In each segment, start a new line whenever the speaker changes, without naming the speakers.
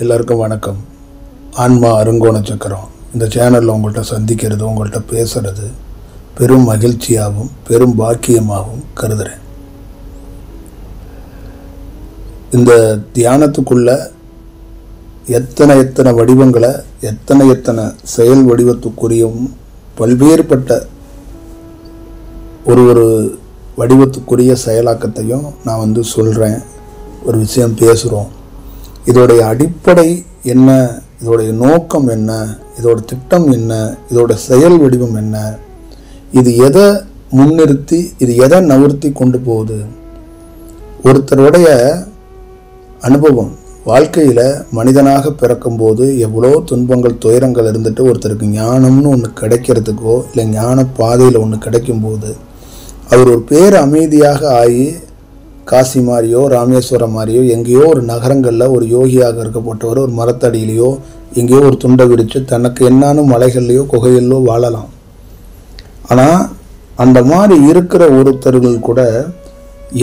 எல்லாருக்கும் வணக்கம். ஆன்மா அருங்கோண சக்கரம் இந்த சேனலில் உங்கள்கிட்ட சந்திக்கிறது, உங்கள்கிட்ட பேசுகிறது பெரும் மகிழ்ச்சியாகவும் பெரும் பாக்கியமாகவும் கருதுகிறேன். இந்த தியானத்துக்குள்ள எத்தனை வடிவங்களை, எத்தனை செயல் வடிவத்துக்குரியும் பல்வேறுபட்ட ஒரு வடிவத்துக்குரிய செயலாக்கத்தையும் நான் சொல்கிறேன். ஒரு விஷயம் பேசுகிறோம். இதோடைய அடிப்படை என்ன, இதோடைய நோக்கம் என்ன, இதோட திட்டம் என்ன, இதோட செயல் வடிவம் என்ன, இது எதை முன்னிறுத்தி, இது எதை நகர்த்தி கொண்டு போகுது. ஒருத்தருடைய அனுபவம் வாழ்க்கையில் மனிதனாக பிறக்கும்போது எவ்வளோ துன்பங்கள் துயரங்கள் இருந்துட்டு ஒருத்தருக்கு ஞானம்னு ஒன்று கிடைக்கிறதுக்கோ இல்லை ஞான பாதையில் ஒன்று கிடைக்கும்போது அவர் ஒரு பேர் அமைதியாக ஆகி காசி மாதிரியோ ராமேஸ்வரம் மாதிரியோ எங்கேயோ ஒரு நகரங்களில் ஒரு யோகியாக இருக்கப்பட்டவர் ஒரு மரத்தடியிலையோ எங்கேயோ ஒரு துண்டை விரித்து தனக்கு என்னான்னு மலைகள்லையோ குகையிலோ வாழலாம். ஆனால் அந்த மாதிரி இருக்கிற ஒருத்தர்கள் கூட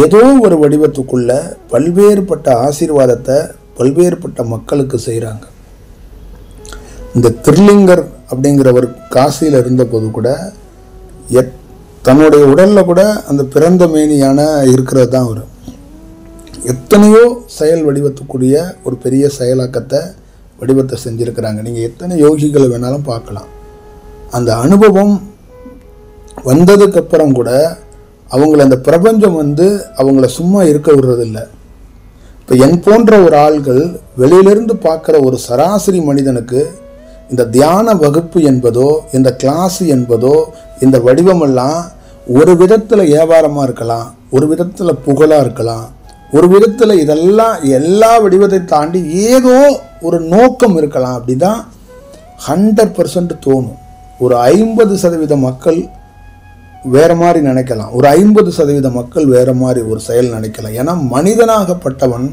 ஏதோ ஒரு வடிவத்துக்குள்ள பல்வேறுபட்ட ஆசீர்வாதத்தை பல்வேறுபட்ட மக்களுக்கு செய்கிறாங்க. இந்த திருலிங்கர் அப்படிங்கிறவர் காசியில் இருந்தபோது கூட தன்னுடைய உடலில் கூட அந்த பிறந்த மேனியான இருக்கிறது தான் அவர். எத்தனையோ செயல் வடிவத்துக்குரிய ஒரு பெரிய செயலாக்கத்தை வடிவத்தை செஞ்சுருக்கிறாங்க. நீங்கள் எத்தனை யோகிகளை வேணாலும் பார்க்கலாம். அந்த அனுபவம் வந்ததுக்கப்புறம் கூட அவங்கள அந்த பிரபஞ்சம் அவங்கள சும்மா இருக்க விடுறதில்லை. இப்போ என் போன்ற ஒரு ஆள்கள் வெளியிலிருந்து பார்க்குற ஒரு சராசரி மனிதனுக்கு இந்த தியான வகுப்பு என்பதோ இந்த கிளாஸ் என்பதோ இந்த வடிவமெல்லாம் ஒரு விதத்தில் வியாபாரமாக இருக்கலாம், ஒரு விதத்தில் புகழாக இருக்கலாம், ஒரு விதத்தில் இதெல்லாம் எல்லா வடிவத்தை தாண்டி ஏதோ ஒரு நோக்கம் இருக்கலாம். அப்படி தான் 100% தோணும். ஒரு 50% மக்கள் வேறு மாதிரி நினைக்கலாம், ஒரு 50% மக்கள் வேறு மாதிரி ஒரு செயல் நினைக்கலாம். ஏன்னா மனிதனாகப்பட்டவன்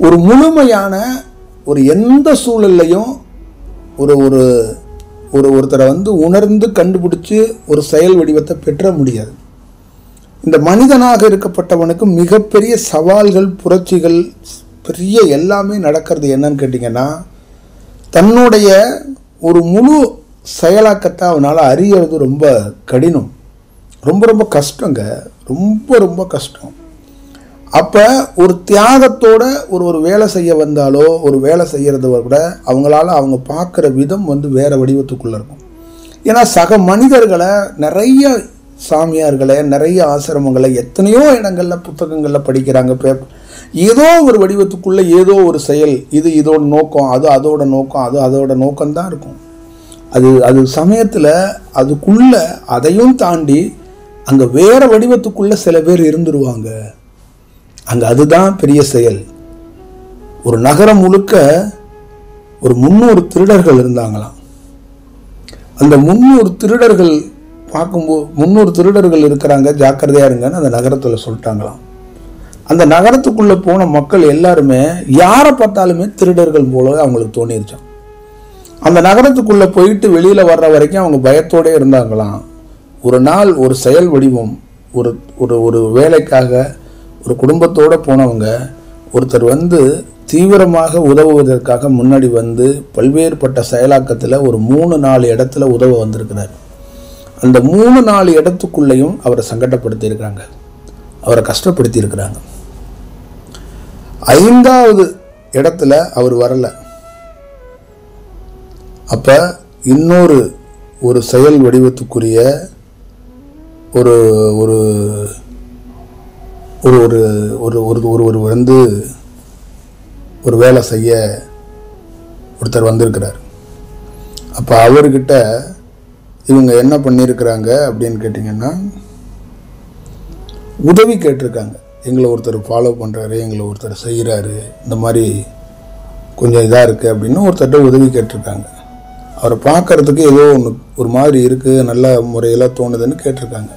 ஒரு முழுமையான ஒரு எந்த சூழல்லையும் ஒருத்தரை உணர்ந்து கண்டுபிடிச்சி ஒரு செயல் வடிவத்தை பெற்ற முடியாது. இந்த மனிதனாக இருக்கப்பட்டவனுக்கு மிகப்பெரிய சவால்கள், புரட்சிகள், பெரிய எல்லாமே நடக்கிறது என்னன்னு கேட்டிங்கன்னா, தன்னுடைய ஒரு முழு செயலாக்கத்தை அவனால் அறியறது ரொம்ப கடினம், ரொம்ப ரொம்ப கஷ்டங்க, ரொம்ப கஷ்டம். அப்போ ஒரு தியாகத்தோட ஒரு வேலை செய்ய வந்தாலோ ஒரு வேலை செய்கிறத கூட அவங்களால அவங்க பார்க்குற விதம் வேறு வடிவத்துக்குள்ளே இருக்கும். ஏன்னா சக மனிதர்களை, நிறைய சாமியார்களை, நிறைய ஆசிரமங்களை எத்தனையோ இடங்களில் புத்தகங்களில் படிக்கிறாங்க. ஏதோ ஒரு வடிவத்துக்குள்ளே ஏதோ ஒரு செயல், இதோட நோக்கம், அதோட நோக்கம், அதோட நோக்கம்தான் இருக்கும். அது சமயத்தில் அதுக்குள்ளே அதையும் தாண்டி அங்கே வேறு வடிவத்துக்குள்ளே சில பேர் இருந்துருவாங்க. அங்கே அதுதான் பெரிய செயல். ஒரு நகரம் முழுக்க ஒரு 300 திருடர்கள் இருந்தாங்களாம். அந்த 300 திருடர்கள் பார்க்கும்போது 300 திருடர்கள் இருக்கிறாங்க, ஜாக்கிரதையாக இருங்கன்னு அந்த நகரத்தில் சொல்லிட்டாங்களாம். அந்த நகரத்துக்குள்ளே போன மக்கள் எல்லாருமே யாரை பார்த்தாலுமே திருடர்கள் போல அவங்களுக்கு தோணிருச்சான். அந்த நகரத்துக்குள்ளே போயிட்டு வெளியில் வர்ற வரைக்கும் அவங்க பயத்தோடு இருந்தாங்களாம். ஒரு நாள் ஒரு செயல் வடிவம், ஒரு வேலைக்காக ஒரு குடும்பத்தோடு போனவங்க ஒருத்தர் தீவிரமாக உதவுவதற்காக முன்னாடி பல்வேறுபட்ட செயலாக்கத்தில் ஒரு 3-4 இடத்துல உதவ வந்திருக்கிறார். அந்த 3-4 இடத்துக்குள்ளேயும் அவரை சங்கடப்படுத்தியிருக்கிறாங்க, அவரை கஷ்டப்படுத்தி இருக்கிறாங்க. 5வது இடத்துல அவர் வரலை. அப்போ இன்னொரு ஒரு செயல் வடிவத்துக்குரிய ஒரு ஒரு ஒரு ஒரு ஒரு வேலை செய்ய ஒருத்தர் வந்திருக்கிறார். அப்போ அவர்கிட்ட இவங்க என்ன பண்ணியிருக்கிறாங்க அப்படின்னு கேட்டிங்கன்னா, உதவி கேட்டிருக்காங்க. எங்களை ஒருத்தர் ஃபாலோ பண்ணுறாரு, எங்களை ஒருத்தர் செய்கிறாரு, இந்த மாதிரி கொஞ்சம் இதாக இருக்குது அப்படின்னு ஒருத்தர்கிட்ட உதவி கேட்டிருக்காங்க. அவரை பார்க்குறதுக்கு ஏதோ ஒரு மாதிரி இருக்குது, நல்ல முறையில் தோணுதுன்னு கேட்டிருக்காங்க.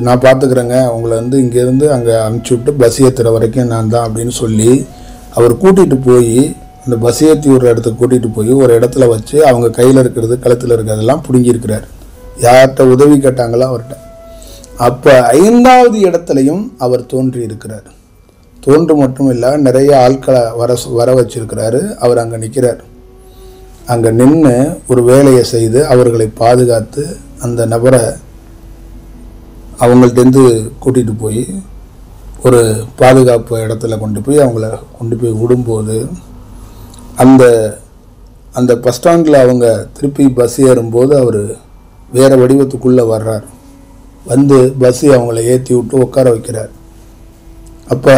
நான் பார்த்துக்கிறேங்க, உங்களை இங்கேருந்து அங்கே அனுப்பிச்சி விட்டு பஸ் ஏற்றுற வரைக்கும் நான் தான் அப்படின்னு சொல்லி அவர் கூட்டிகிட்டு போய் அந்த பஸ் ஏற்றி ஒரு இடத்துக்கு கூட்டிகிட்டு போய் ஒரு இடத்துல வச்சு அவங்க கையில் இருக்கிறது கழுத்தில் இருக்கிறதெல்லாம் பிடுங்கியிருக்கிறார். யார்கிட்ட உதவி கேட்டாங்களோ அவர்கிட்ட. அப்போ 5வது இடத்துலையும் அவர் தோன்றி இருக்கிறார். தோன்று மட்டும் இல்லை, நிறைய ஆட்களை வர வச்சிருக்கிறாரு. அவர் அங்கே நிற்கிறார். அங்கே நின்று ஒரு வேலையை செய்து அவர்களை பாதுகாத்து அந்த நபரை அவங்கள்ட்டேருந்து கூட்டிகிட்டு போய் ஒரு பாதுகாப்பு இடத்துல அவங்கள கொண்டு போய் விடும்போது அந்த அந்த பஸ் ஸ்டாண்டில் அவங்க திருப்பி பஸ் ஏறும்போது அவர் வேறு வடிவத்துக்குள்ளே வர்றார். வந்து பஸ்ஸு அவங்கள ஏற்றி விட்டு உட்கார வைக்கிறார். அப்போ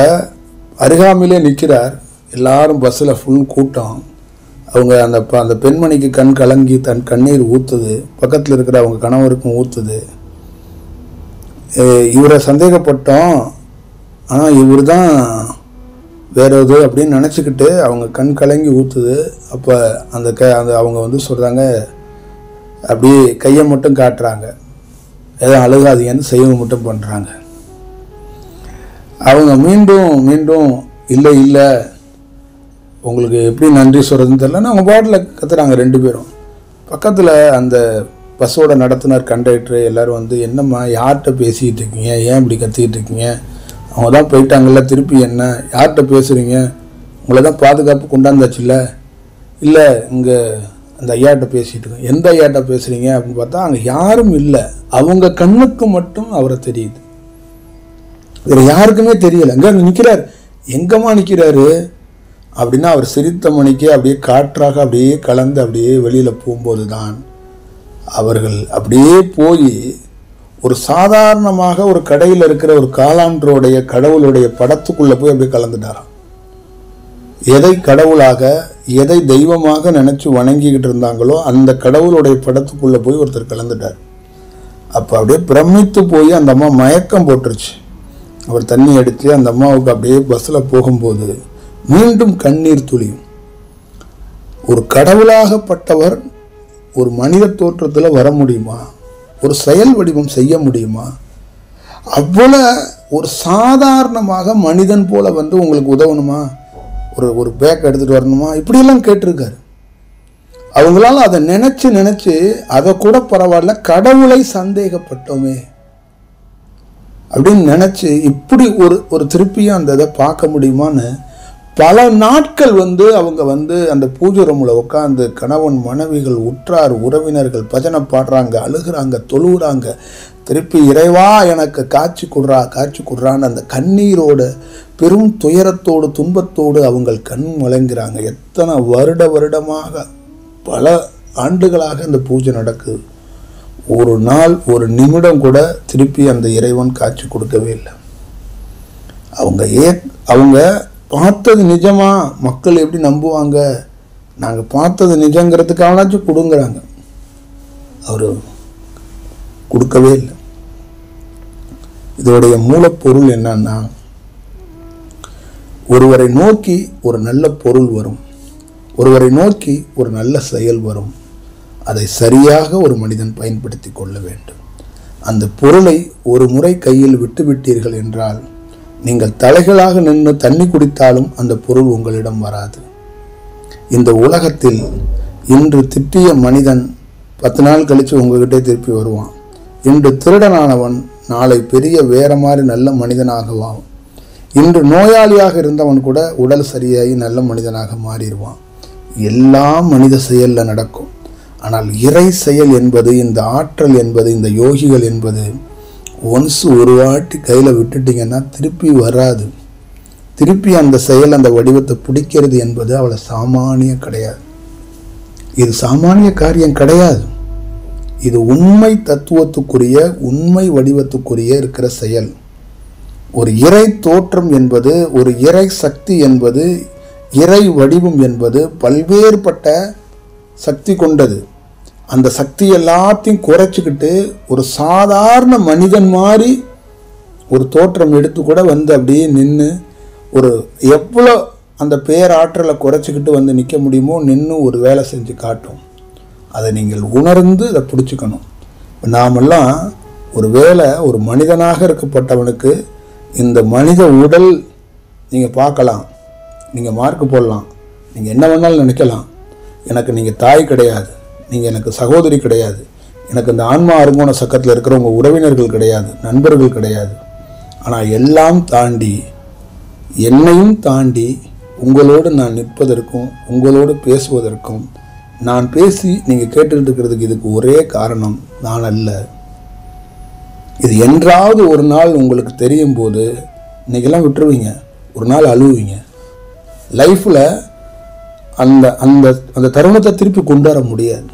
அருகாமையிலே நிற்கிறார். எல்லாரும் பஸ்ஸில் ஃபுல் கூட்டம். அவங்க அந்த பெண்மணிக்கு கண் கலங்கி தன் கண்ணீர் ஊற்றுது. பக்கத்தில் இருக்கிற அவங்க கணவருக்கும் ஊற்றுது. இவரை சந்தேகப்பட்டோம், ஆனால் இவர் தான் வேற எது அப்படின்னு நினச்சிக்கிட்டு அவங்க கண் கலங்கி ஊற்றுது. அப்போ அந்த அவங்க வந்து சொல்கிறாங்க, அப்படியே கையை மட்டும் காட்டுறாங்க, ஏதோ அழுகாதீங்கன்னு செய்வங்க மட்டும் பண்ணுறாங்க. அவங்க மீண்டும் மீண்டும் இல்லை இல்லை உங்களுக்கு எப்படி நன்றி சொல்கிறதுன்னு தெரியலன்னா அவங்க பாட்டில் கத்துறாங்க 2 பேரும். பக்கத்தில் அந்த பஸ்ஸோட நடத்துனர் கண்டக்டரு எல்லோரும் வந்து, என்னம்மா யார்கிட்ட பேசிக்கிட்டு இருக்கீங்க, ஏன் இப்படி கத்திக்கிட்டு இருக்கீங்க, அவங்க தான் போயிட்டாங்கல்ல, திருப்பி என்ன யார்கிட்ட பேசுகிறீங்க, உங்களை தான் பாதுகாப்பு கொண்டாந்தாச்சுல்ல, இல்லை இங்கே அந்த ஐயாட்ட பேசிகிட்டு இருக்கோம். எந்த ஐயாட்ட பேசுகிறீங்க அப்படின்னு பார்த்தா அங்கே யாரும் இல்லை. அவங்க கண்ணுக்கு மட்டும் அவரை தெரியுது, வேறு யாருக்குமே தெரியலை. அங்கே நிற்கிறார். எங்கம்மா நிற்கிறாரு அப்படின்னா அவர் சிரித்த மணிக்கு அப்படியே காற்றாக அப்படியே கலந்து அப்படியே வெளியில் போகும்போது தான் அவர்கள் அப்படியே போய் ஒரு சாதாரணமாக ஒரு கடையில் இருக்கிற ஒரு காலாண்டருடைய கடவுளுடைய படத்துக்குள்ளே போய் அப்படியே கலந்துட்டாராம். எதை கடவுளாக எதை தெய்வமாக நினச்சி வணங்கிக்கிட்டு இருந்தாங்களோ அந்த கடவுளுடைய படத்துக்குள்ளே போய் ஒருத்தர் கலந்துட்டார். அப்போ அப்படியே பிரமித்து போய் அந்த அம்மா மயக்கம் போட்டுருச்சு. அவர் தண்ணி அடித்து அந்த அம்மாவுக்கு அப்படியே பஸ்ஸில் போகும்போது மீண்டும் கண்ணீர் துளியும். ஒரு கடவுளாகப்பட்டவர் ஒரு மனித தோற்றத்தில் வர முடியுமா? ஒரு செயல் வடிவம் செய்ய முடியுமா? அவ்வளோ ஒரு சாதாரணமாக மனிதன் போல வந்து உங்களுக்கு உதவணுமா, ஒரு பேக் எடுத்துகிட்டு வரணுமா, இப்படியெல்லாம் கேட்டிருக்காரு. அவங்களால அதை நினச்சி அதை கூட பரவாயில்ல, கடவுளை சந்தேகப்பட்டோமே அப்படின்னு நினச்சி இப்படி ஒரு திருப்பியும் அந்த இதை பார்க்க முடியுமான்னு பல நாட்கள் வந்து அவங்க வந்து அந்த பூஜை ரூமில் உட்காந்து கணவன் மனைவிகள் உற்றார் உறவினர்கள் பஜனை பாடுறாங்க, அழுகிறாங்க, தொழுகிறாங்க. திருப்பி இறைவா எனக்கு காட்சி கொடுறான்னு அந்த கண்ணீரோட பெரும் துயரத்தோடு துன்பத்தோடு அவங்க கண் வழங்குறாங்க. எத்தனை வருடமாக பல ஆண்டுகளாக அந்த பூஜை நடக்குது. ஒரு நாள் ஒரு நிமிடம் கூட திருப்பி அந்த இறைவன் காட்சி கொடுக்கவே இல்லை. அவங்க பார்த்தது நிஜமா, மக்கள் எப்படி நம்புவாங்க, நாங்கள் பார்த்தது நிஜங்கிறதுக்காகனாச்சும் கொடுங்குறாங்க. அவர் கொடுக்கவே இல்லை. இதோடைய மூலப்பொருள் என்னன்னா, ஒருவரை நோக்கி ஒரு நல்ல பொருள் வரும், ஒருவரை நோக்கி ஒரு நல்ல செயல் வரும். அதை சரியாக ஒரு மனிதன் பயன்படுத்தி கொள்ள வேண்டும். அந்த பொருளை ஒரு முறை கையில் விட்டுவிட்டீர்கள் என்றால் நீங்கள் தலைகளாக நின்று தண்ணி குடித்தாலும் அந்த பொருள் உங்களிடம் வராது. இந்த உலகத்தில் இன்று திட்டிய மனிதன் 10 நாள் கழித்து உங்ககிட்டே திருப்பி வருவான். இன்று திருடனானவன் நாளை பெரிய வேற மாதிரி நல்ல மனிதனாகவான். இன்று நோயாளியாக இருந்தவன் கூட உடல் சரியாகி நல்ல மனிதனாக மாறிடுவான். எல்லாம் மனித செயலில் நடக்கும். ஆனால் இறை செயல் என்பது, இந்த ஆற்றல் என்பது, இந்த யோகிகள் என்பது ஒன்ஸ் ஒரு வாட்டி கையில் விட்டுட்டிங்கன்னா திருப்பி வராது. திருப்பி அந்த செயல் அந்த வடிவத்தை பிடிக்கிறது என்பது அவ்வளோ சாமானிய கிடையாது. இது சாமானிய காரியம் கிடையாது. இது உண்மை தத்துவத்துக்குரிய உண்மை வடிவத்துக்குரிய இருக்கிற செயல். ஒரு இறை தோற்றம் என்பது, ஒரு இறை சக்தி என்பது, இறை வடிவம் என்பது பல்வேறுபட்ட சக்தி கொண்டது. அந்த சக்தி எல்லாத்தையும் குறைச்சிக்கிட்டு ஒரு சாதாரண மனிதன் மாதிரி ஒரு தோற்றம் எடுத்து கூட வந்து அப்படியே நின்று ஒரு எவ்வளோ அந்த பேராற்றலை குறைச்சிக்கிட்டு வந்து நிற்க முடியுமோ நின்று ஒரு வேலை செஞ்சு காட்டும். அதை நீங்கள் உணர்ந்து அதை பிடிச்சிக்கணும். நாமெல்லாம் ஒரு வேளை ஒரு மனிதனாக இருக்கப்பட்டவனுக்கு இந்த மனித உடல் நீங்கள் பார்க்கலாம், நீங்கள் மார்க்கு போடலாம், நீங்கள் என்ன வேணாலும் நினைக்கலாம். எனக்கு நீங்கள் தாய் கிடையாது, நீங்கள் எனக்கு சகோதரி கிடையாது, எனக்கு இந்த ஆன்மா அருங்கோண சக்கத்தில் இருக்கிற உங்கள் உறவினர்கள் கிடையாது, நண்பர்கள் கிடையாது. ஆனால் எல்லாம் தாண்டி என்னையும் தாண்டி உங்களோடு நான் நிற்பதற்கும் உங்களோடு பேசுவதற்கும், நான் பேசி நீங்கள் கேட்டுக்கிட்டு இருக்கிறதுக்கு இதுக்கு ஒரே காரணம் நான் அல்ல. இது என்றாவது ஒரு நாள் உங்களுக்கு தெரியும் போது இன்றைக்கெல்லாம் விட்டுருவீங்க, ஒரு நாள் அழுவீங்க. லைஃப்பில் அந்த அந்த அந்த தருணத்தை திருப்பி கொண்டு வர முடியாது.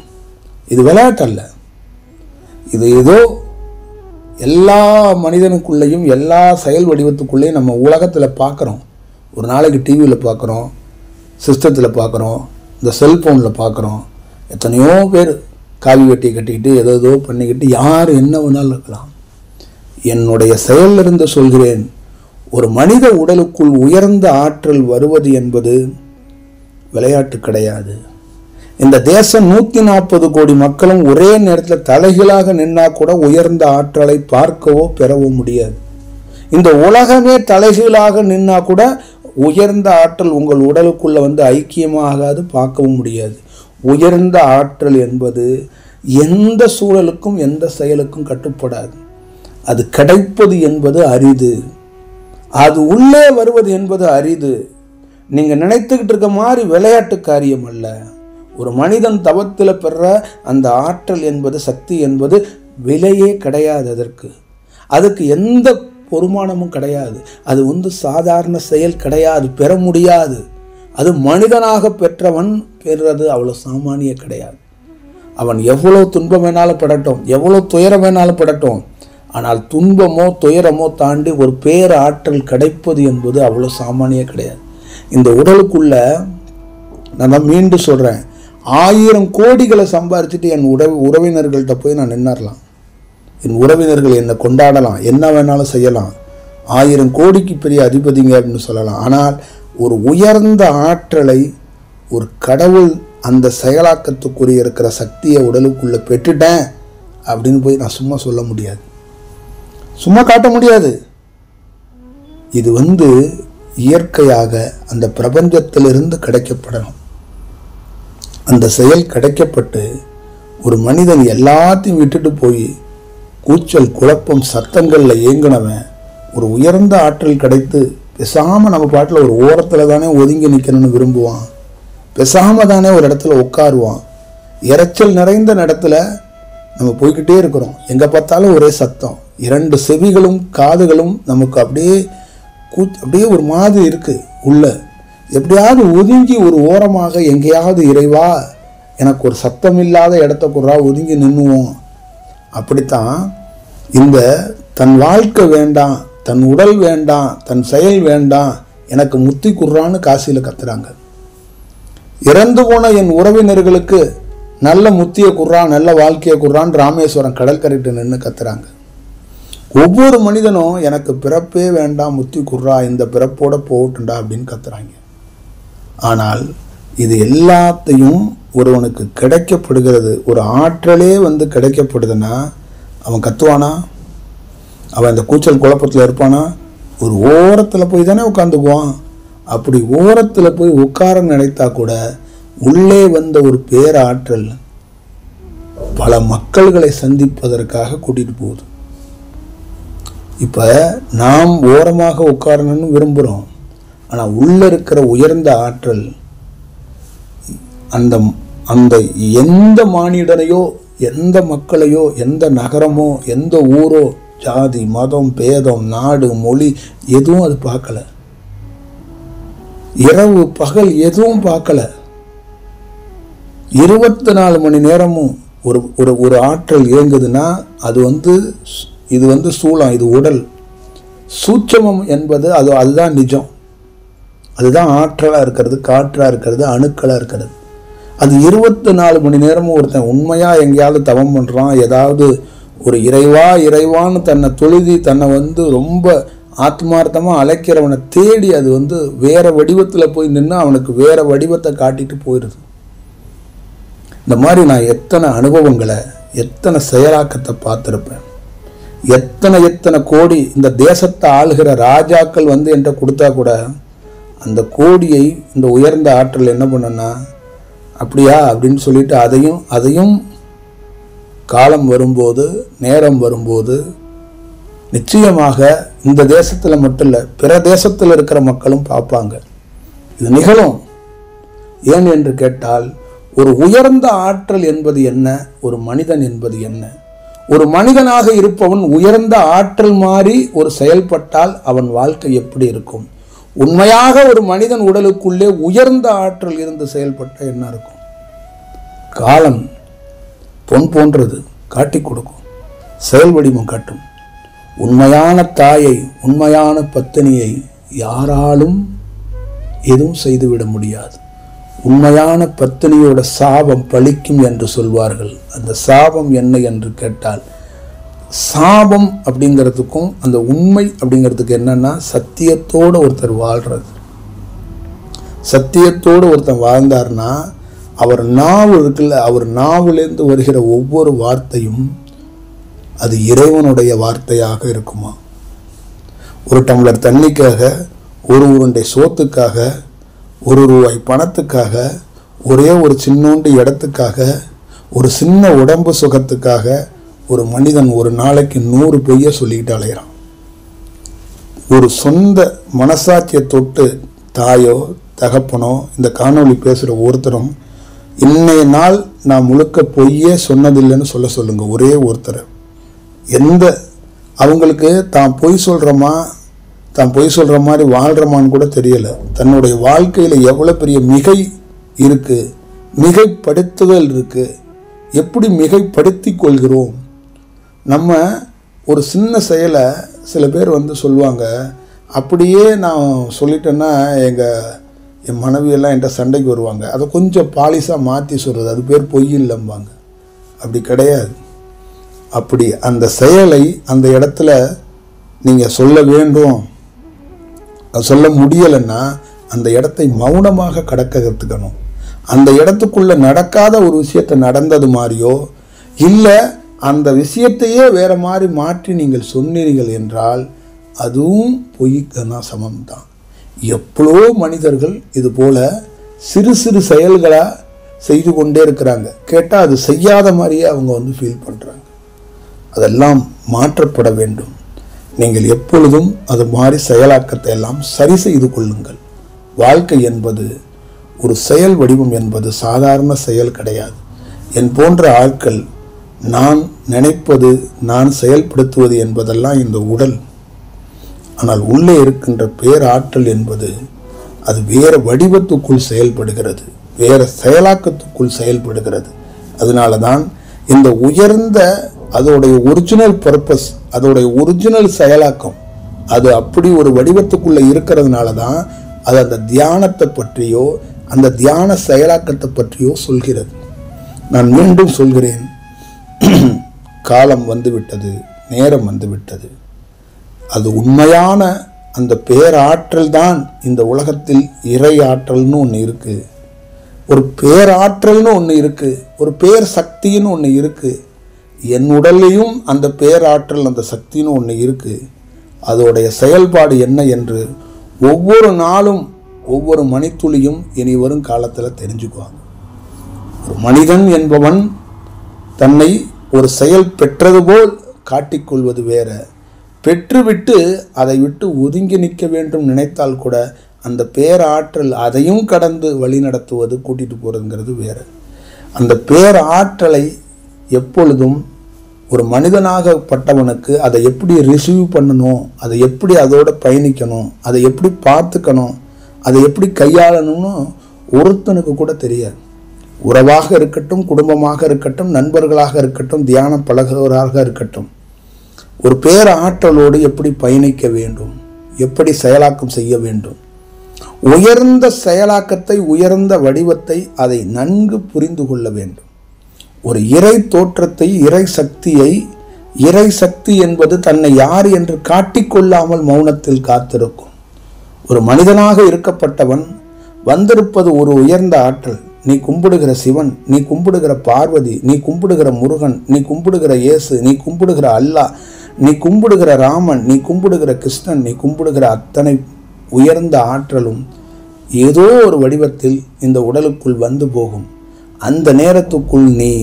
இது விளையாட்டு அல்ல. இது ஏதோ எல்லா மனிதனுக்குள்ளேயும் எல்லா செயல் வடிவத்துக்குள்ளேயும் நம்ம உலகத்தில் பார்க்குறோம். ஒரு நாளைக்கு டிவியில் பார்க்குறோம், சிஸ்டத்தில் பார்க்குறோம், இந்த செல்ஃபோனில் பார்க்குறோம். எத்தனையோ பேர் காவி வெட்டி கட்டிக்கிட்டு ஏதோ பண்ணிக்கிட்டு யார் என்ன வேணாலும் இருக்கலாம். என்னுடைய செயலிலிருந்து சொல்கிறேன், ஒரு மனித உடலுக்குள் உயர்ந்த ஆற்றல் வருவது என்பது விளையாட்டு கிடையாது. இந்த தேசம் 140 கோடி மக்களும் ஒரே நேரத்தில் தலைகீழாக நின்னா கூட உயர்ந்த ஆற்றலை பார்க்கவோ பெறவோ முடியாது. இந்த உலகமே தலைகீழாக நின்னா கூட உயர்ந்த ஆற்றல் உங்கள் உடலுக்குள்ள வந்து ஐக்கியமாகாது, பார்க்கவும் முடியாது. உயர்ந்த ஆற்றல் என்பது எந்த சூழலுக்கும் எந்த செயலுக்கும் கட்டுப்படாது. அது கிடைப்பது என்பது அரிது, அது உள்ளே வருவது என்பது அரிது. நீங்கள் நினைத்துக்கிட்டு இருக்க மாதிரி விளையாட்டு காரியம் அல்ல. ஒரு மனிதன் தவத்தில் பெற அந்த ஆற்றல் என்பது, சக்தி என்பது விலையே கிடையாது. அதுக்கு எந்த பொறுமானமும் கிடையாது. அது வந்து சாதாரண செயல் கிடையாது, பெற முடியாது. அது மனிதனாக பெற்றவன் பெறுறது அவ்வளோ சாமானிய கிடையாது. அவன் எவ்வளோ துன்பம் வேணாலும் படட்டும், எவ்வளோ துயரம் வேணாலும் படட்டும், ஆனால் துன்பமோ துயரமோ தாண்டி ஒரு பேர் ஆற்றல் கிடைப்பது என்பது அவ்வளோ சாமானிய கிடையாது. இந்த உடலுக்குள்ள நான் மீண்டும் சொல்கிறேன், 1000 கோடிகளை சம்பாரிச்சுட்டு என் உறவினர்கள்ட்ட போய் நான் நின்னரலாம். என் உறவினர்கள் என்னை கொண்டாடலாம், என்ன வேணாலும் செய்யலாம், 1000 கோடிக்கு பெரிய அதிபதிங்க அப்படின்னு சொல்லலாம். ஆனால் ஒரு உயர்ந்த ஆற்றலை ஒரு கடவுள் அந்த செயலாக்கத்துக்குரிய இருக்கிற சக்தியை உடலுக்குள்ளே பெற்றுட்டேன் அப்படின்னு போய் நான் சும்மா சொல்ல முடியாது, சும்மா காட்ட முடியாது. இது வந்து இயற்கையாக அந்த பிரபஞ்சத்திலிருந்து கிடைக்கப்படணும். அந்த செயல் கிடைக்கப்பட்டு ஒரு மனிதன் எல்லாத்தையும் விட்டுட்டு போய் கூச்சல் குழப்பம் சத்தங்களில் ஏங்கினவன் ஒரு உயர்ந்த ஆற்றல் கிடைத்து பேசாமல் நம்ம பாட்டில் ஒரு ஓரத்தில் தானே ஒதுங்கி நிற்கணும்னு விரும்புவான். பேசாமல் தானே ஒரு இடத்துல உட்காருவான். இரைச்சல் நிறைந்த இடத்துல நம்ம போய்கிட்டே இருக்கிறோம், எங்கே பார்த்தாலும் ஒரே சத்தம், 2 செவிகளும் காதுகளும் நமக்கு அப்படியே ஒரு மாதிரி இருக்குது. உள்ள எப்படியாவது ஒதுங்கி ஒரு ஓரமாக எங்கேயாவது இறைவா எனக்கு ஒரு சத்தம் இல்லாத இடத்த குறா ஒதுங்கி நின்னுவோம். அப்படித்தான் இந்த தன் வாழ்க்கை வேண்டாம், தன் உடல் வேண்டாம், தன் செயல் வேண்டாம், எனக்கு முத்தி குர்றான்னு காசியில் கத்துறாங்க. இறந்து போன என் உறவினர்களுக்கு நல்ல முத்திய குர்றான், நல்ல வாழ்க்கையை குர்றான் ராமேஸ்வரம் கடற்கரைட்டு நின்று கத்துறாங்க. ஒவ்வொரு மனிதனும் எனக்கு பிறப்பே வேண்டாம், முத்தி குர்றா, இந்த பிறப்போட போட்டுண்டா அப்படின்னு கத்துறாங்க. ஆனால் இது எல்லாத்தையும் ஒருவனுக்கு கிடைக்கப்படுகிறது, ஒரு ஆற்றலே வந்து கிடைக்கப்படுதுன்னா அவன் கத்துவானா? அவன் இந்த கூச்சல் குழப்பத்தில் இருப்பானா? ஒரு ஓரத்தில் போய் தானே உட்காந்துக்குவான். அப்படி ஓரத்தில் போய் உட்கார நினைத்தா கூட உள்ளே வந்த ஒரு பேராற்றல் பல மக்கள்களை சந்திப்பதற்காக கூட்டிகிட்டு போகுது. இப்போ நாம் ஓரமாக உட்காரணும்னு விரும்புகிறோம், ஆனால் உள்ளே இருக்கிற உயர்ந்த ஆற்றல் அந்த அந்த எந்த மானிடனையோ எந்த மக்களையோ எந்த நகரமோ எந்த ஊரோ ஜாதி மதம் பேதம் நாடு மொழி எதுவும் அது பார்க்கல, இரவு பகல் எதுவும் பார்க்கல. 24 மணி நேரமும் ஒரு ஒரு ஒரு ஆற்றல் இயங்குதுன்னா இது வந்து சூலம், இது உடல். சூட்சமம் என்பது அதுதான் நிஜம், அதுதான் ஆற்றலாக இருக்கிறது, காற்றாக இருக்கிறது, அணுக்களாக இருக்கிறது. அது 24 மணி நேரமும் ஒருத்தன் உண்மையாக எங்கேயாவது தவம் பண்ணுறான், ஏதாவது ஒரு இறைவான்னு தன்னை தொழுதி தன்னை வந்து ரொம்ப ஆத்மார்த்தமாக அழைக்கிறவனை தேடி அது வந்து வேற வடிவத்தில் போய் நின்று அவனுக்கு வேற வடிவத்தை காட்டிட்டு போயிடுது. இந்த மாதிரி நான் எத்தனை அனுபவங்களை எத்தனை செயலாக்கத்தை பார்த்துருப்பேன். எத்தனை கோடி இந்த தேசத்தை ஆளுகிற ராஜாக்கள் வந்து என்கிட்ட கொடுத்தா கூட அந்த கோடியை இந்த உயர்ந்த ஆற்றல் என்ன பண்ணனா அப்படியா அப்படின்னு சொல்லிட்டு அதையும் காலம் வரும்போது நேரம் வரும்போது நிச்சயமாக இந்த தேசத்தில் மட்டும் இல்லை, பிற தேசத்தில் இருக்கிற மக்களும் பார்ப்பாங்க. இது நிகழும். ஏன் என்று கேட்டால், ஒரு உயர்ந்த ஆற்றல் என்பது என்ன, ஒரு மனிதன் என்பது என்ன? ஒரு மனிதனாக இருப்பவன் உயர்ந்த ஆற்றல் மாறி ஒரு செயல்பட்டால் அவன் வாழ்க்கை எப்படி இருக்கும்? உண்மையாக ஒரு மனிதன் உடலுக்குள்ளே உயர்ந்த ஆற்றல் இருந்து செயல்பட்ட என்ன இருக்கும்? காலம் பொன் போன்றது, காட்டி கொடுக்கும், செயல் வடிவம் காட்டும். உண்மையான தாயை, உண்மையான பத்தினியை யாராலும் எதுவும் செய்துவிட முடியாது. உண்மையான பத்தினியோட சாபம் பலிக்கும் என்று சொல்வார்கள். அந்த சாபம் என்ன என்று கேட்டால், சாபம் அப்படிங்கிறதுக்கும் அந்த உண்மை அப்படிங்கிறதுக்கு என்னன்னா, சத்தியத்தோடு ஒருத்தர் வாழ்றது. சத்தியத்தோடு ஒருத்தர் வாழ்ந்தார்னா அவர் நாவு இருக்குல்ல, அவர் நாவிலேருந்து வருகிற ஒவ்வொரு வார்த்தையும் அது இறைவனுடைய வார்த்தையாக இருக்குமா? ஒரு டம்ளர் தண்ணிக்காக, ஒரு உருண்டை சோத்துக்காக, ஒரு ரூபாய் பணத்துக்காக, ஒரே ஒரு சின்னோண்டு இடத்துக்காக, ஒரு சின்ன உடம்பு சுகத்துக்காக ஒரு மனிதன் ஒரு நாளைக்கு 100 பொய்யை சொல்லிக்கிட்டு அலைகிறான். ஒரு சொந்த மனசாட்சியை தொட்டு தாயோ தகப்பனோ இந்த காணொளி பேசுகிற ஒருத்தரும் இன்னைய நாள் நான் முழுக்க பொய்யே சொன்னதில்லைன்னு சொல்லுங்க. ஒரே ஒருத்தர். அவங்களுக்கு தான் பொய் சொல்கிற மாதிரி வாழ்கிறமான்னு கூட தெரியலை. தன்னுடைய வாழ்க்கையில் எவ்வளோ பெரிய மிகை இருக்குது, மிகைப்படுத்துதல் இருக்குது, எப்படி மிகைப்படுத்தி கொள்கிறோம். நம்ம ஒரு சின்ன செயலை சில பேர் சொல்லுவாங்க, அப்படியே நான் சொல்லிட்டேன்னா என் மனைவியெல்லாம் என்கிட்ட சண்டைக்கு வருவாங்க. அதை கொஞ்சம் பாலிஷாக மாற்றி சொல்கிறது, அது பேர் பொய் இல்லைம்பாங்க. அப்படி கிடையாது. அப்படி அந்த செயலை அந்த இடத்துல நீங்கள் சொல்ல வேண்டும், சொல்ல முடியலைன்னா அந்த இடத்தை மௌனமாக கடக்க கற்றுக்கணும். அந்த இடத்துக்குள்ளே நடக்காத ஒரு விஷயத்தை நடந்தது மாதிரியோ இல்லை அந்த விஷயத்தையே வேறு மாதிரி மாற்றி நீங்கள் சொன்னீர்கள் என்றால் அதுவும் பொய்க்குன்னா சமம்தான். எவ்வளோ மனிதர்கள் இது போல் சிறு சிறு செயல்களாக செய்து கொண்டே இருக்கிறாங்க. கேட்டால் அது செய்யாத மாதிரியே அவங்க ஃபீல் பண்ணுறாங்க. அதெல்லாம் மாற்றப்பட வேண்டும். நீங்கள் எப்பொழுதும் அது மாதிரி செயலாக்கத்தை எல்லாம் சரி செய்து கொள்ளுங்கள். வாழ்க்கை என்பது ஒரு செயல் வடிவம் என்பது சாதாரண செயல் கிடையாது. என் போன்ற ஆட்கள் நான் நினைப்பது, நான் செயல்படுத்துவது என்பதெல்லாம் இந்த உடல். ஆனால் உள்ளே இருக்கின்ற பேராற்றல் என்பது அது வேறு வடிவத்துக்குள் செயல்படுகிறது, வேறு செயலாக்கத்துக்குள் செயல்படுகிறது. அதனால தான் இந்த உயர்ந்த அதோடைய ஒரிஜினல் பர்பஸ், அதோடைய ஒரிஜினல் செயலாக்கம் அது அப்படி ஒரு வடிவத்துக்குள்ளே இருக்கிறதுனால தான் அது அந்த தியானத்தை பற்றியோ அந்த தியான செயலாக்கத்தை பற்றியோ சொல்கிறது. நான் மீண்டும் சொல்கிறேன், காலம் வந்துவிட்டது, நேரம் வந்துவிட்டது. அது உண்மையான அந்த பேராற்றல் தான் இந்த உலகத்தில் இறை ஆற்றல்னு ஒன்று இருக்குது, ஒரு பேராற்றல்னு ஒன்று இருக்குது, ஒரு பேர் சக்தின்னு ஒன்று இருக்குது. என் உடலையும் அந்த பேராற்றல் அந்த சக்தின்னு ஒன்று இருக்குது. அதோடைய செயல்பாடு என்ன என்று ஒவ்வொரு நாளும் ஒவ்வொரு மணித்துளியும் இனி வரும் காலத்தில் தெரிஞ்சுக்குவாங்க. ஒரு மனிதன் என்பவன் தன்னை ஒரு செயல் பெற்றது போல் காட்டிக்கொள்வது வேற, பெற்றுவிட்டு அதை விட்டு ஒதுங்கி நிற்க வேண்டும் நினைத்தால் கூட அந்த பேராற்றல் அதையும் கடந்து வழி நடத்துவது, கூட்டிகிட்டு போகிறதுங்கிறது வேற. அந்த பேராற்றலை எப்பொழுதும் ஒரு மனிதனாகப்பட்டவனுக்கு அதை எப்படி ரிசீவ் பண்ணணும், அதை எப்படி அதோட பயணிக்கணும், அதை எப்படி பார்த்துக்கணும், அதை எப்படி கையாளணும்னு ஒருத்தனுக்கு கூட தெரியாது. உறவாக இருக்கட்டும், குடும்பமாக இருக்கட்டும், நண்பர்களாக இருக்கட்டும், தியானம் பழகுவராக இருக்கட்டும், ஒரு பேராற்றலோடு எப்படி பயணிக்க வேண்டும், எப்படி செயலாக்கம் செய்ய வேண்டும், உயர்ந்த செயலாக்கத்தை, உயர்ந்த வடிவத்தை அதை நன்கு புரிந்து கொள்ள வேண்டும். ஒரு இறை தோற்றத்தை, இறை சக்தியை, இறை சக்தி என்பது தன்னை யார் என்று காட்டிக்கொள்ளாமல் மௌனத்தில் காத்திருக்கும். ஒரு மனிதனாக இருக்கப்பட்டவன் வந்திருப்பது ஒரு உயர்ந்த ஆற்றல். நீ கும்பிடுகிற சிவன், நீ கும்பிடுகிற பார்வதி, நீ கும்பிடுகிற முருகன், நீ கும்பிடுகிற இயேசு, நீ கும்பிடுகிற அல்லாஹ், நீ கும்பிடுகிற ராமன், நீ கும்பிடுகிற கிருஷ்ணன், நீ கும்பிடுகிற அத்தனை உயர்ந்த ஆற்றலும் ஏதோ ஒரு வடிவத்தில் இந்த உடலுக்குள் வந்து போகும். அந்த நேரத்துக்குள் நீ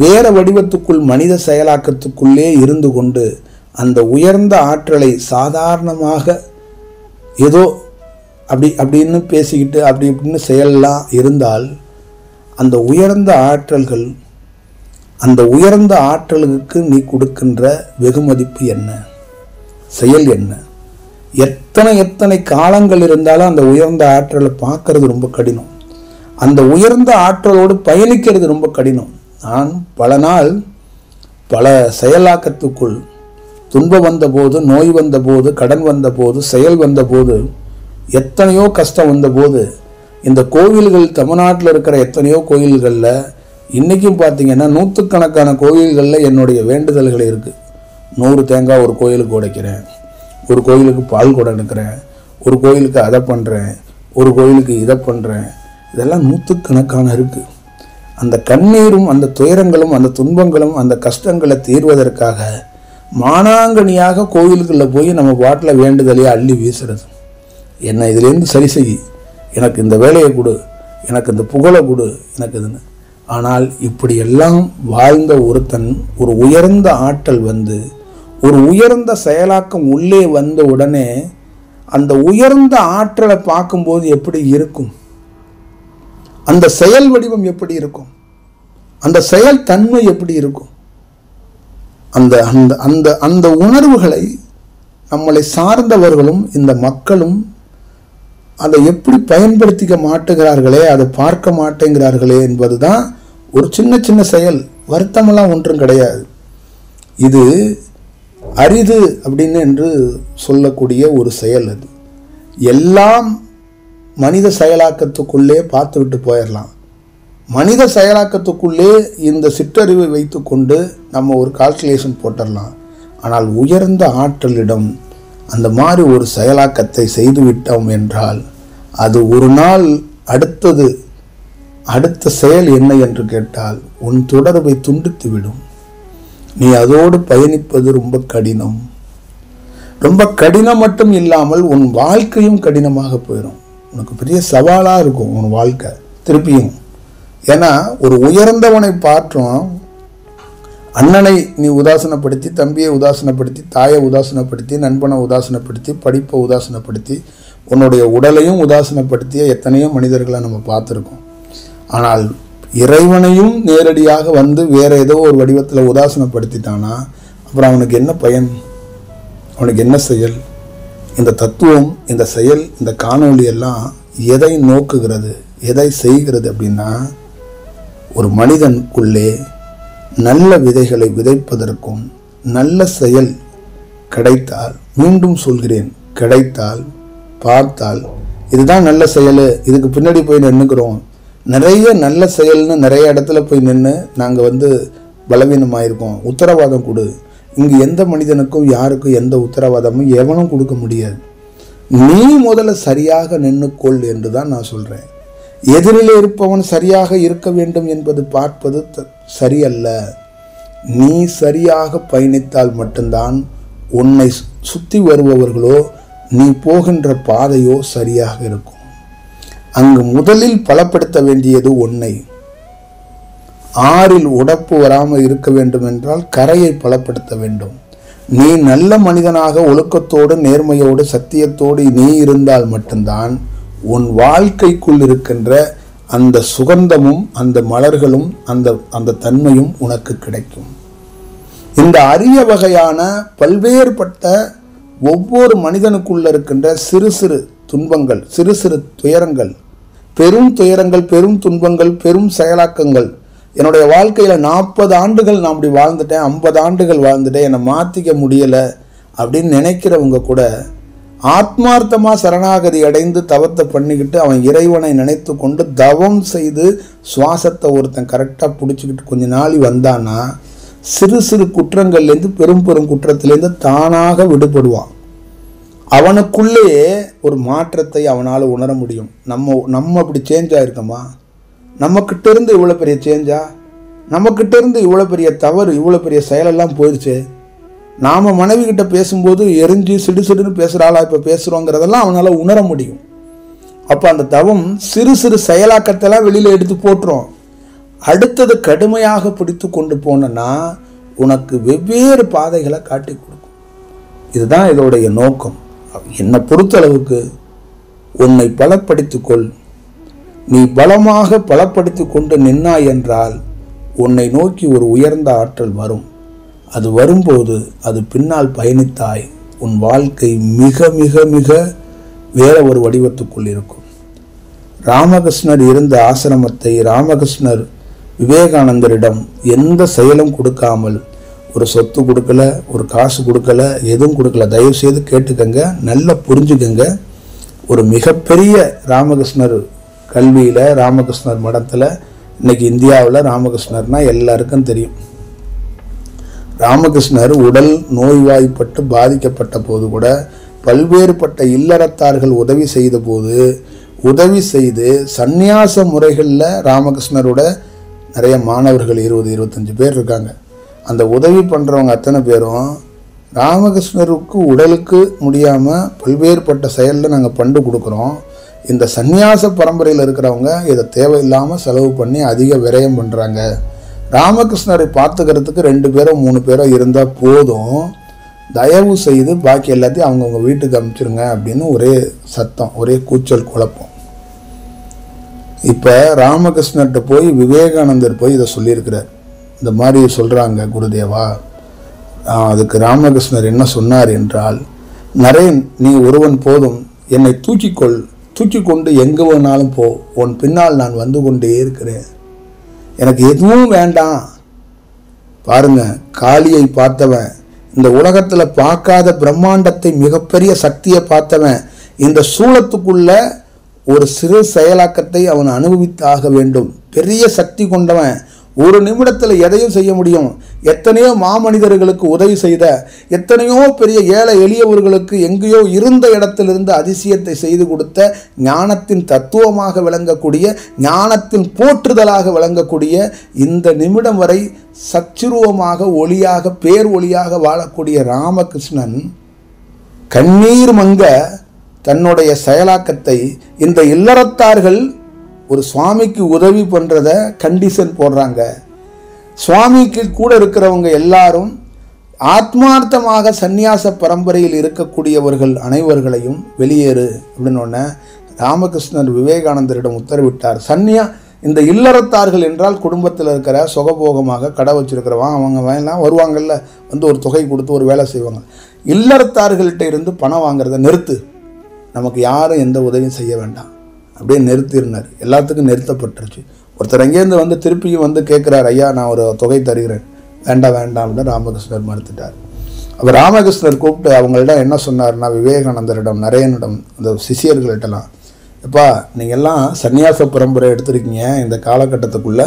வேற வடிவத்துக்குள் மனித செயலாக்கத்துக்குள்ளே இருந்து கொண்டு அந்த உயர்ந்த ஆற்றலை சாதாரணமாக ஏதோ அப்படின்னு பேசிக்கிட்டு இப்படின்னு செயல்லாம் இருந்தால் அந்த உயர்ந்த ஆற்றல்கள், அந்த உயர்ந்த ஆற்றலுக்கு நீ கொடுக்கின்ற வெகுமதிப்பு என்ன, செயல் என்ன? எத்தனை காலங்கள் இருந்தாலும் அந்த உயர்ந்த ஆற்றலை பார்க்கறது ரொம்ப கடினம். அந்த உயர்ந்த ஆற்றலோடு பயணிக்கிறது ரொம்ப கடினம். நான் பல நாள் பல செயலாக்கத்துக்குள் துன்பம் வந்தபோது, நோய் வந்தபோது, கடன் வந்தபோது, செயல் வந்தபோது, எத்தனையோ கஷ்டம் வந்தபோது, இந்த கோவில்கள் தமிழ்நாட்டில் இருக்கிற எத்தனையோ கோயில்களில் இன்றைக்கும் பார்த்தீங்கன்னா நூற்றுக்கணக்கான கோயில்களில் என்னுடைய வேண்டுதல்கள் இருக்குது. 100 தேங்காய் ஒரு கோயிலுக்கு உடைக்கிறேன், ஒரு கோயிலுக்கு பால் கூட எடுக்கிறேன், ஒரு கோயிலுக்கு அதை பண்ணுறேன், ஒரு கோயிலுக்கு இதை பண்ணுறேன். இதெல்லாம் நூற்றுக்கணக்கான இருக்குது. அந்த கண்ணீரும் அந்த துயரங்களும் அந்த துன்பங்களும் அந்த கஷ்டங்களை தீர்வதற்காக மானாங்கனியாக கோவிலுக்குள்ளே போய் நம்ம பாட்டில் வேண்டுதலையே அள்ளி வீசுறது. என்னை இதிலேருந்து சரி செய், எனக்கு இந்த வேலையை கொடு, எனக்கு இந்த புகழை கொடு, எனக்கு இதுன்னு. ஆனால் இப்படியெல்லாம் வாழ்ந்த ஒருத்தன் ஒரு உயர்ந்த ஆற்றல் வந்து ஒரு உயர்ந்த செயலாக்கம் உள்ளே வந்த உடனே அந்த உயர்ந்த ஆற்றலை பார்க்கும்போது எப்படி இருக்கும், அந்த செயல் வடிவம் எப்படி இருக்கும், அந்த செயல் தன்மை எப்படி இருக்கும், அந்த அந்த அந்த அந்த உணர்வுகளை நம்மளை சார்ந்தவர்களும் இந்த மக்களும் அதை எப்படி பயன்படுத்திக்க மாட்டுகிறார்களே, அதை பார்க்க மாட்டேங்கிறார்களே என்பதுதான் ஒரு சின்ன சின்ன செயல். வருத்தமெல்லாம் ஒன்றும் கிடையாது. இது அரிது அப்படின்னு என்று சொல்லக்கூடிய ஒரு செயல். அது எல்லாம் மனித செயலாக்கத்துக்குள்ளே பார்த்து விட்டு போயிடலாம். மனித செயலாக்கத்துக்குள்ளே இந்த சிற்றறிவை வைத்துக்கொண்டு நம்ம ஒரு கால்குலேஷன் போட்டுடலாம். ஆனால் உயர்ந்த ஆற்றலிடம் அந்த மாதிரி ஒரு செயலாக்கத்தை செய்துவிட்டோம் என்றால் அது ஒரு நாள் அடுத்த செயல் என்ன என்று கேட்டால் உன் தொடர்பை துண்டித்து விடும். நீ அதோடு பயணிப்பது ரொம்ப கடினம். ரொம்ப கடினம் மட்டும் இல்லாமல் உன் வாழ்க்கையும் கடினமாக போயிடும். உனக்கு பெரிய சவாலாக இருக்கும் உன் வாழ்க்கை திருப்பியும். ஏன்னா ஒரு உயர்ந்தவனை பாற்றும் அண்ணனை நீ உதாசனப்படுத்தி, தம்பியை உதாசனப்படுத்தி, தாயை உதாசனப்படுத்தி, நண்பனை உதாசனப்படுத்தி, படிப்பை உதாசனப்படுத்தி, உன்னுடைய உடலையும் உதாசனப்படுத்திய எத்தனையோ மனிதர்களை நம்ம பார்த்துருக்கோம். ஆனால் இறைவனையும் நேரடியாக வந்து வேற ஏதோ ஒரு வடிவத்தில் உதாசனப்படுத்திட்டானா அப்புறம் அவனுக்கு என்ன பயன், அவனுக்கு என்ன செயல்? இந்த தத்துவம், இந்த செயல், இந்த காணொளி எல்லாம் எதை நோக்குகிறது, எதை செய்கிறது அப்படின்னா ஒரு மனிதனுக்குள்ளே நல்ல விதைகளை விதைப்பதற்கும் நல்ல செயல் கிடைத்தால், மீண்டும் சொல்கிறேன், கிடைத்தால், பார்த்தால் இதுதான் நல்ல செயல், இதுக்கு பின்னாடி போய் நின்றுக்கிறோம். நிறைய நல்ல செயல்னு நிறைய இடத்துல போய் நின்று நாங்கள் பலவீனமாயிருக்கோம், உத்தரவாதம் கொடு. இங்கு எந்த மனிதனுக்கும் யாருக்கும் எந்த உத்தரவாதமும் எவனும் கொடுக்க முடியாது. நீ முதல்ல சரியாக நின்றுக்கொள் என்று தான் நான் சொல்கிறேன். எதிரில் இருப்பவன் சரியாக இருக்க வேண்டும் என்பது பார்ப்பது சரியல்ல. நீ சரியாக பயணித்தால் மட்டும்தான் உன்னை சுற்றி வருபவர்களோ நீ போகின்ற பாதையோ சரியாக இருக்கும். அங்கு முதலில் பலப்படுத்த வேண்டியது உன்னை. ஆறில் உடப்பு வராமல் இருக்க வேண்டும் என்றால் கரையை பலப்படுத்த வேண்டும். நீ நல்ல மனிதனாக ஒழுக்கத்தோடு, நேர்மையோடு, சத்தியத்தோடு நீ இருந்தால் மட்டும்தான் உன் வாழ்க்கைக்குள் இருக்கின்ற அந்த சுகந்தமும் அந்த மலர்களும் அந்த தன்மையும் உனக்கு கிடைக்கும். இந்த அரிய வகையான பல்வேறுபட்ட ஒவ்வொரு மனிதனுக்குள்ள இருக்கின்ற சிறு சிறு துன்பங்கள், சிறு சிறு துயரங்கள், பெரும் துயரங்கள், பெரும் துன்பங்கள், பெரும் செயலாக்கங்கள். என்னுடைய வாழ்க்கையில் 40 ஆண்டுகள் நான் அப்படி வாழ்ந்துட்டேன், 50 ஆண்டுகள் வாழ்ந்துட்டேன், என்னை மாற்றிக்க முடியலை அப்படின்னு நினைக்கிறவங்க கூட ஆத்மார்த்தமாக சரணாகதி அடைந்து தவத்தை பண்ணிக்கிட்டு அவன் இறைவனை நினைத்து கொண்டு தவம் செய்து சுவாசத்தை ஒருத்தன் கரெக்டாக பிடிச்சிக்கிட்டு கொஞ்ச நாளி வந்தான்னா சிறு சிறு குற்றங்கள்லேருந்து பெரும் பெரும் குற்றத்திலேருந்து தானாக விடுபடுவான். அவனுக்குள்ளேயே ஒரு மாற்றத்தை அவனால் உணர முடியும். நம்ம அப்படி சேஞ்ச் ஆகிருக்கோமா? நம்மக்கிட்ட இருந்து இவ்வளோ பெரிய சேஞ்சா? நம்மக்கிட்ட இருந்து இவ்வளோ பெரிய தவறு, இவ்வளோ பெரிய செயலெல்லாம் போயிடுச்சு. நாம் மனைவி கிட்ட பேசும்போது எரிஞ்சு சிடுசிடுன்னு பேசுகிறாளா இப்போ பேசுகிறோங்கிறதெல்லாம் அவனால் உணர முடியும். அப்போ அந்த தவம் சிறு சிறு செயலாக்கத்தெல்லாம் வெளியில் எடுத்து போட்டுரும். அடுத்தது கடுமையாக பிடித்து கொண்டு போனன்னா உனக்கு வெவ்வேறு பாதைகளை காட்டி கொடுக்கும். இதுதான் இதோடைய நோக்கம். என்னை பொறுத்தளவுக்கு உன்னை பலப்படுத்திக்கொள். நீ பலமாக பலப்படுத்தி கொண்டு நின்னாய் என்றால் உன்னை நோக்கி ஒரு உயர்ந்த ஆற்றல் வரும். அது வரும்போது அது பின்னால் பயணித்தாய் உன் வாழ்க்கை மிக மிக மிக வேற ஒரு வடிவத்துக்குள் இருக்கும். ராமகிருஷ்ணர் இருந்த ஆசிரமத்தை ராமகிருஷ்ணர் விவேகானந்தரிடம் எந்த செயலும் கொடுக்காமல், ஒரு சொத்து கொடுக்கல, ஒரு காசு கொடுக்கல, எதுவும் கொடுக்கல. தயவு செய்து கேட்டுக்கங்க, நல்லா புரிஞ்சுக்கங்க. ஒரு மிகப்பெரிய ராமகிருஷ்ணர் கல்வியில், ராமகிருஷ்ணர் மடத்தில், இன்னைக்கு இந்தியாவில் ராமகிருஷ்ணர்னா எல்லாருக்கும் தெரியும். ராமகிருஷ்ணர் உடல் நோய்வாய்ப்பட்டு பாதிக்கப்பட்ட போது கூட பல்வேறுபட்ட இல்லறத்தார்கள் உதவி செய்த போது உதவி செய்து சந்நியாச முறைகளில் ராமகிருஷ்ணரோட நிறைய மாணவர்கள் 20-25 பேர் இருக்காங்க. அந்த உதவி பண்ணுறவங்க அத்தனை பேரும் ராமகிருஷ்ணருக்கு உடலுக்கு முடியாமல் பல்வேறுபட்ட செயலில் நாங்கள் பண்டு கொடுக்குறோம். இந்த சந்நியாச பரம்பரையில் இருக்கிறவங்க இதை தேவையில்லாமல் செலவு பண்ணி அதிக விரயம் பண்ணுறாங்க. ராமகிருஷ்ணரை பார்த்துக்கிறதுக்கு 2 பேரோ 3 பேரோ இருந்தால் போதும், தயவு செய்து பாக்கி எல்லாத்தையும் அவங்கவுங்க வீட்டுக்கு அனுப்பிச்சிருங்க அப்படின்னு ஒரே சத்தம், ஒரே கூச்சல் குழப்பம். இப்போ ராமகிருஷ்ணர்கிட்ட போய் விவேகானந்தர் போய் இதை சொல்லியிருக்கிறார். இந்த மாதிரி சொல்கிறாங்க குருதேவா. அதுக்கு ராமகிருஷ்ணர் என்ன சொன்னார் என்றால், நரேன், நீ ஒருவன் போதும், என்னை தூக்கி கொண்டு எங்கே வேணாலும் போ, உன் பின்னால் நான் வந்து கொண்டே இருக்கிறேன், எனக்கு எதுவும் வேண்டாம். பாருங்க, காளியை பார்த்தவன், இந்த உலகத்தில் பார்க்காத பிரம்மாண்டத்தை மிகப்பெரிய சக்தியை பார்த்தவன், இந்த சூலத்துக்குள்ள ஒரு சிறு செயலாக்கத்தை அவன் அனுபவித்தாக வேண்டும். பெரிய சக்தி கொண்டவன், ஒரு நிமிடத்தில் எதையும் செய்ய முடியும். எத்தனையோ மாமனிதர்களுக்கு உதவி செய்த, எத்தனையோ பெரிய ஏழை எளியவர்களுக்கு எங்கேயோ இருந்த இடத்திலிருந்து அதிசயத்தை செய்து கொடுத்த, ஞானத்தின் தத்துவமாக விளங்கக்கூடிய, ஞானத்தின் போற்றுதலாக விளங்கக்கூடிய, இந்த நிமிடம் வரை சச்சுருவமாக ஒளியாக பேர் ஒளியாக வாழக்கூடிய ராமகிருஷ்ணன் கண்ணீர் மங்க தன்னுடைய செயலாக்கத்தை இந்த இல்லறத்தார்கள் ஒரு சுவாமிக்கு உதவி பண்ணுறத கண்டிஷன் போடுறாங்க. சுவாமிக்கு கூட இருக்கிறவங்க எல்லாரும் ஆத்மார்த்தமாக சந்நியாச பரம்பரையில் இருக்கக்கூடியவர்கள் அனைவர்களையும் வெளியேறு அப்படின்னு ராமகிருஷ்ணர் விவேகானந்தரிடம் உத்தரவிட்டார். இந்த இல்லறத்தார்கள் என்றால் குடும்பத்தில் இருக்கிற சுகபோகமாக கடை வச்சிருக்கிறவன் அவங்க வேணாம் வருவாங்கல்ல, வந்து ஒரு தொகை கொடுத்து ஒரு வேலை செய்வாங்க. இல்லறத்தார்கள்ட்ட இருந்து பணம் வாங்குறத நிறுத்து, நமக்கு யாரும் எந்த உதவியும் செய்ய வேண்டாம் அப்படியே நிறுத்திருந்தார். எல்லாத்துக்கும் நிறுத்தப்பட்டுருச்சு. ஒருத்தர் எங்கேருந்து வந்து திருப்பியும் வந்து கேட்குறாரு, ஐயா நான் ஒரு தொகை தருகிறேன், வேண்டாம் அப்படின்னு ராமகிருஷ்ணர் மறுத்துட்டார். அப்போ ராமகிருஷ்ணர் கூப்பிட்டு அவங்கள்ட்ட என்ன சொன்னார்னா, விவேகானந்தரிடம், நரேனிடம், அந்த சிஷியர்கள்ட்டலாம், எப்பா நீங்கள்லாம் சந்நியாச பரம்பரை எடுத்துருக்கீங்க, இந்த காலகட்டத்துக்குள்ளே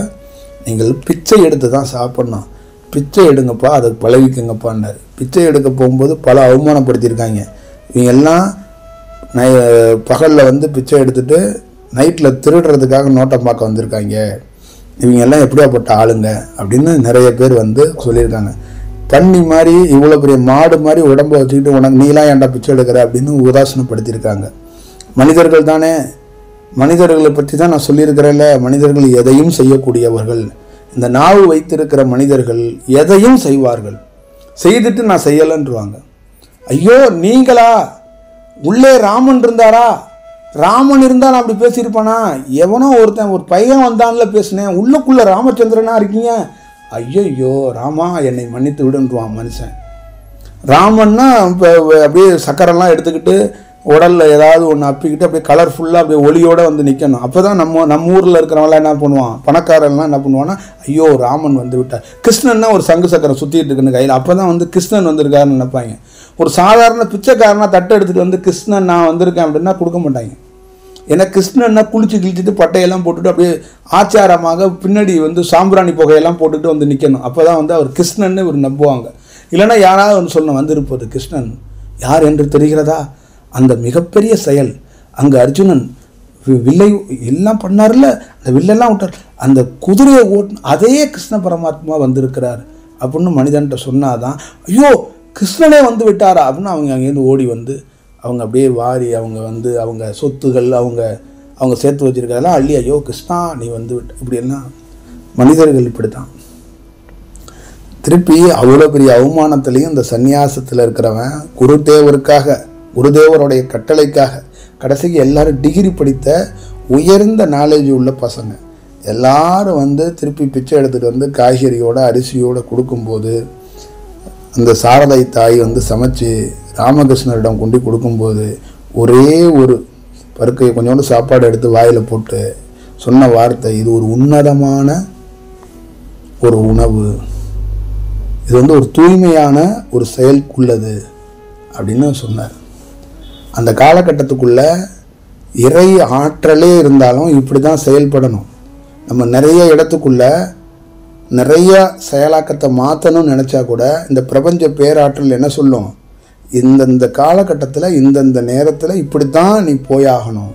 நீங்கள் பிச்சை எடுத்து தான் சாப்பிட்ணும், பிச்சை எடுங்கப்பா, அதுக்கு பழகிக்குங்கப்பான்னாரு. பிச்சை எடுக்க போகும்போது பல அவமானப்படுத்தியிருக்காங்க. இவங்க எல்லாம் பகலில் வந்து பிச்சை எடுத்துகிட்டு நைட்டில் திருடுறதுக்காக நோட்டம் பார்க்க வந்திருக்காங்க, இவங்க எல்லாம் எப்படியாப்பட்ட ஆளுங்க அப்படின்னு நிறைய பேர் வந்து சொல்லியிருக்காங்க. தண்ணி மாதிரி இவ்வளோ பெரிய மாடு மாதிரி உடம்பை வச்சுக்கிட்டு உனக்கு நீலாம் ஏன்டா பிச்சை எடுக்கிற அப்படின்னு உதாசனப்படுத்தியிருக்காங்க. மனிதர்கள் தானே, மனிதர்களை பற்றி தான் நான் சொல்லியிருக்கிறேன்ல, மனிதர்கள் எதையும் செய்யக்கூடியவர்கள். இந்த நாவு வைத்திருக்கிற மனிதர்கள் எதையும் செய்வார்கள், செய்துட்டு நான் செய்யலைன்றுவாங்க. ஐயோ நீங்களா, உள்ளே ராமன் இருந்தாரா, ராமன் இருந்தால் நான் அப்படி பேசியிருப்பானா, எவனோ ஒருத்தன் ஒரு பையன் வந்தான்ல பேசினேன், உள்ளுக்குள்ளே ராமச்சந்திரனா இருக்கீங்க, ஐயோ ராமா என்னை மன்னித்து விடுன்றான் மனுஷன். ராமன்னா இப்போ அப்படியே சக்கரெல்லாம் எடுத்துக்கிட்டு உடலில் ஏதாவது ஒன்று அப்பிக்கிட்டு அப்படியே கலர்ஃபுல்லாக அப்படியே ஒளியோடு வந்து நிற்கணும். அப்போ தான் நம்ம ஊரில் இருக்கிறவங்களாம் என்ன பண்ணுவான், பணக்காரெல்லாம் என்ன பண்ணுவான்னா, ஐயோ ராமன் வந்து விட்டார். கிருஷ்ணன்னா ஒரு சங்கு சக்கரம் சுற்றிட்டு இருக்குன்னு கையில், அப்போ தான் வந்து கிருஷ்ணன் வந்திருக்காருன்னு நினைப்பாங்க. ஒரு சாதாரண பிச்சைக்காரனாக தட்டை எடுத்துகிட்டு வந்து கிருஷ்ணன் நான் வந்திருக்கேன் அப்படின்னா கொடுக்க மாட்டாங்க. ஏன்னா கிருஷ்ணன்னா குளிச்சு கிழிச்சிட்டு பட்டையெல்லாம் போட்டுட்டு அப்படியே ஆச்சாரமாக பின்னாடி வந்து சாம்பிராணி புகையெல்லாம் போட்டுட்டு வந்து நிற்கணும். அப்போ தான் வந்து அவர் கிருஷ்ணன்னு ஒரு நம்புவாங்க. இல்லைன்னா யாராவது வந்து சொல்லணும், வந்திருப்பது கிருஷ்ணன் யார் என்று தெரிகிறதா, அந்த மிகப்பெரிய செயல் அங்கே அர்ஜுனன் வில்லை எல்லாம் பண்ணார்ல, அந்த வில்லெல்லாம் விட்டார், அந்த குதிரையை ஓட்டு அதே கிருஷ்ண பரமாத்மா வந்திருக்கிறார் அப்படின்னு மனிதன்கிட்ட சொன்னாதான், ஐயோ கிருஷ்ணனே வந்து விட்டாரா அப்படின்னு அவங்க அங்கேருந்து ஓடி வந்து அவங்க அப்படியே வாரி அவங்க வந்து அவங்க சொத்துகள் அவங்க சேர்த்து வச்சுருக்கிறதெல்லாம் அள்ளி, ஐயோ கிருஷ்ணா நீ வந்து விட்ட, இப்படியெல்லாம் மனிதர்கள் இப்படி தான். திருப்பி அவ்வளோ பெரிய அவமானத்திலையும் இந்த சந்நியாசத்தில் இருக்கிறவன் குருதேவருடைய கட்டளைக்காக கடைசிக்கு எல்லாரும் டிகிரி படித்த உயர்ந்த நாலேஜ் உள்ள பசங்க எல்லாரும் வந்து திருப்பி பிச்சை எடுத்துகிட்டு வந்து காய்கறியோட அரிசியோடு கொடுக்கும்போது அந்த சாரதை தாய் வந்து சமைச்சு ராமகிருஷ்ணரிடம் கொண்டு கொடுக்கும்போது ஒரே ஒரு பருக்கையை கொஞ்சோண்டு சாப்பாடு எடுத்து வாயில் போட்டு சொன்ன வார்த்தை, இது ஒரு உன்னதமான ஒரு உணவு, இது வந்து ஒரு தூய்மையான ஒரு செயலுக்குள்ளது அப்படின்னு சொன்னார். அந்த காலகட்டத்துக்குள்ள இறை ஆற்றலே இருந்தாலும் இப்படி தான் செயல்படணும். நம்ம நிறைய இடத்துக்குள்ள நிறைய செயலாக்கத்தை மாற்றணும்னு நினச்சா கூட இந்த பிரபஞ்ச பேராற்றல் என்ன சொல்லும், இந்தந்த காலகட்டத்தில் இந்தந்த நேரத்தில் இப்படி தான் நீ போயாகணும்.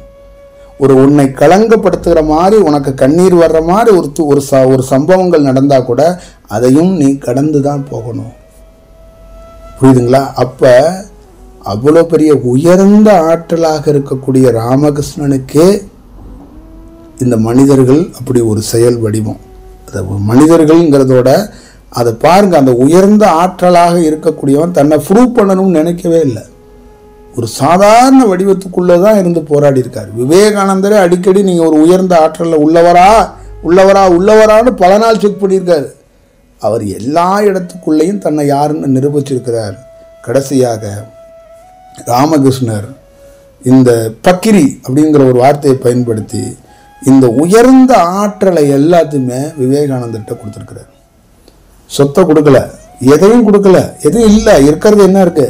உன்னை கலங்கப்படுத்துகிற மாதிரி உனக்கு கண்ணீர் வர்ற மாதிரி ஒரு சம்பவங்கள் நடந்தால் கூட அதையும் நீ கடந்து தான் போகணும். புரியுதுங்களா? அப்போ அவ்வளோ பெரிய உயர்ந்த ஆற்றலாக இருக்கக்கூடிய ராமகிருஷ்ணனுக்கே இந்த மனிதர்கள் அப்படி ஒரு செயல் வடிவம். அதை மனிதர்கள்ங்கிறதோட அதை பாருங்க, அந்த உயர்ந்த ஆற்றலாக இருக்கக்கூடியவன் தன்னை ப்ரூவ் பண்ணணும்னு நினைக்கவே இல்லை. ஒரு சாதாரண வடிவத்துக்குள்ளே தான் இருந்து போராடி இருக்கார். விவேகானந்தரே அடிக்கடி நீங்கள் ஒரு உயர்ந்த ஆற்றலில் உள்ளவரான்னு பல நாள் செக் பண்ணியிருக்காரு. அவர் எல்லா இடத்துக்குள்ளேயும் தன்னை யாருன்னு நிரூபிச்சிருக்கிறார். கடைசியாக ராமகிருஷ்ணர் இந்த பக்கிரி அப்படிங்கிற ஒரு வார்த்தையை பயன்படுத்தி இந்த உயர்ந்த ஆற்றலை எல்லாத்தையுமே விவேகானந்தர்கிட்ட கொடுத்துருக்கிறார். சொத்தை கொடுக்கல, எதையும் கொடுக்கல, எதுவும் இல்லை, இருக்கிறது என்ன இருக்கு.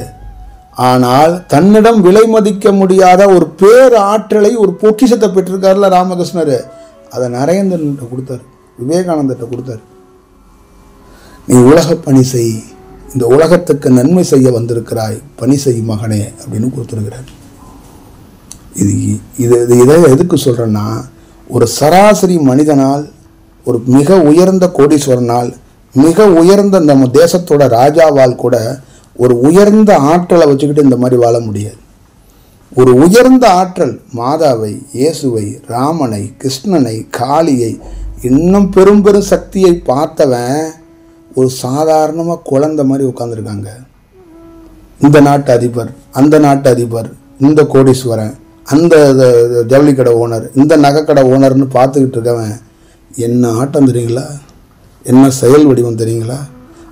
ஆனால் தன்னிடம் விலை மதிக்க முடியாத ஒரு பேர் ஆற்றலை, ஒரு பொக்கிஷத்தை பெற்றிருக்காருல ராமகிருஷ்ணர், அதை நரேந்திரன்கிட்ட கொடுத்தார், விவேகானந்தர்கிட்ட கொடுத்தார். நீ உலக பணி செய், இந்த உலகத்துக்கு நன்மை செய்ய வந்திருக்கிறாய், பணி செய் மகனே அப்படின்னு கொடுத்துருக்கிறார். இதை எதுக்கு சொல்கிறேன்னா, ஒரு சராசரி மனிதனால், ஒரு மிக உயர்ந்த கோடீஸ்வரனால், மிக உயர்ந்த நம்ம தேசத்தோட ராஜாவால் கூட ஒரு உயர்ந்த ஆற்றலை வச்சுக்கிட்டு இந்த மாதிரி வாழ முடியாது. ஒரு உயர்ந்த ஆற்றல் மாதாவை, இயேசுவை, ராமனை, கிருஷ்ணனை, காளியை, இன்னும் பெரும் பெரும் சக்தியை பார்த்தவன் ஒரு சாதாரணமாக குழந்தை மாதிரி உட்காந்துருக்காங்க. இந்த நாட்டு அதிபர், அந்த நாட்டு அதிபர், இந்த கோடீஸ்வரன், அந்த ஜவுளிக்கடை ஓனர், இந்த நகைக்கடை ஓனர்னு பார்த்துக்கிட்டு இருக்கவன் என்ன ஆட்டம் தெரியுங்களா, என்ன செயல் வடிவம் தெரியுங்களா.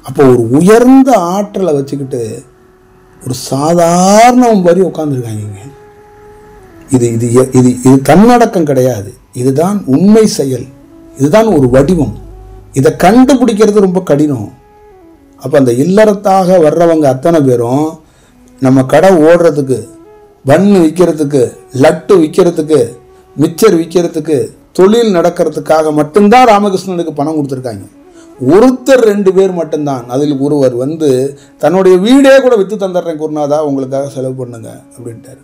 அப்போ ஒரு உயர்ந்த ஆற்றலை வச்சுக்கிட்டு ஒரு சாதாரண மாதிரி உட்காந்துருக்காங்க. இது இது இது இது தன்னடக்கம் கிடையாது, இதுதான் உண்மை செயல், இதுதான் ஒரு வடிவம். இதை கண்டுபிடிக்கிறது ரொம்ப கடினம். அப்போ அந்த இல்லறத்தாக வர்றவங்க அத்தனை பேரும் நம்ம கடை ஓடுறதுக்கு, பன்னு விற்கிறதுக்கு, லட்டு விற்கிறதுக்கு, மிச்சர் விற்கிறதுக்கு, தொழில் நடக்கிறதுக்காக மட்டும்தான் ராமகிருஷ்ணனுக்கு பணம் கொடுத்துருக்காங்க. ஒருத்தர் 2 பேர் மட்டும்தான், அதில் ஒருவர் வந்து தன்னுடைய வீடே கூட விற்று தந்துடுறேன் குருநாதா உங்களுக்காக செலவு பண்ணுங்க அப்படின்ட்டார்.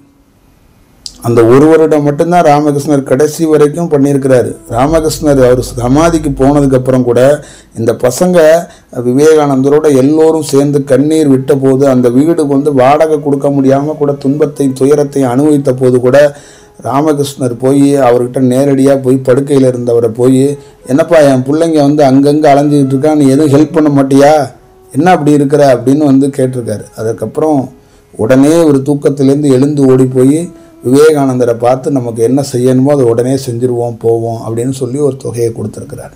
அந்த ஒருவரிடம் மட்டும்தான் ராமகிருஷ்ணர் கடைசி வரைக்கும் பண்ணியிருக்கிறாரு. ராமகிருஷ்ணர் அவர் சமாதிக்கு போனதுக்கப்புறம் கூட இந்த பசங்க விவேகானந்தரோட எல்லோரும் சேர்ந்து கண்ணீர் விட்ட போது, அந்த வீடு வந்து வாடகை கொடுக்க முடியாமல் கூட துன்பத்தையும் துயரத்தையும் அனுபவித்த போது கூட ராமகிருஷ்ணர் போய் அவர்கிட்ட நேரடியாக போய் படுக்கையில் இருந்தவரை போய், என்னப்பா என் பிள்ளைங்க வந்து அங்கங்கே அலைஞ்சிக்கிட்டு இருக்கான், நீ எதுவும் ஹெல்ப் பண்ண மாட்டியா, என்ன அப்படி இருக்கிற அப்படின்னு வந்து கேட்டிருக்காரு. அதுக்கப்புறம் உடனே ஒரு தூக்கத்திலேருந்து எழுந்து ஓடி போய் விவேகானந்தரை பார்த்து நமக்கு என்ன செய்யணுமோ அதை உடனே செஞ்சுருவோம் போவோம் அப்படின்னு சொல்லி ஒரு தொகையை கொடுத்துருக்கிறார்.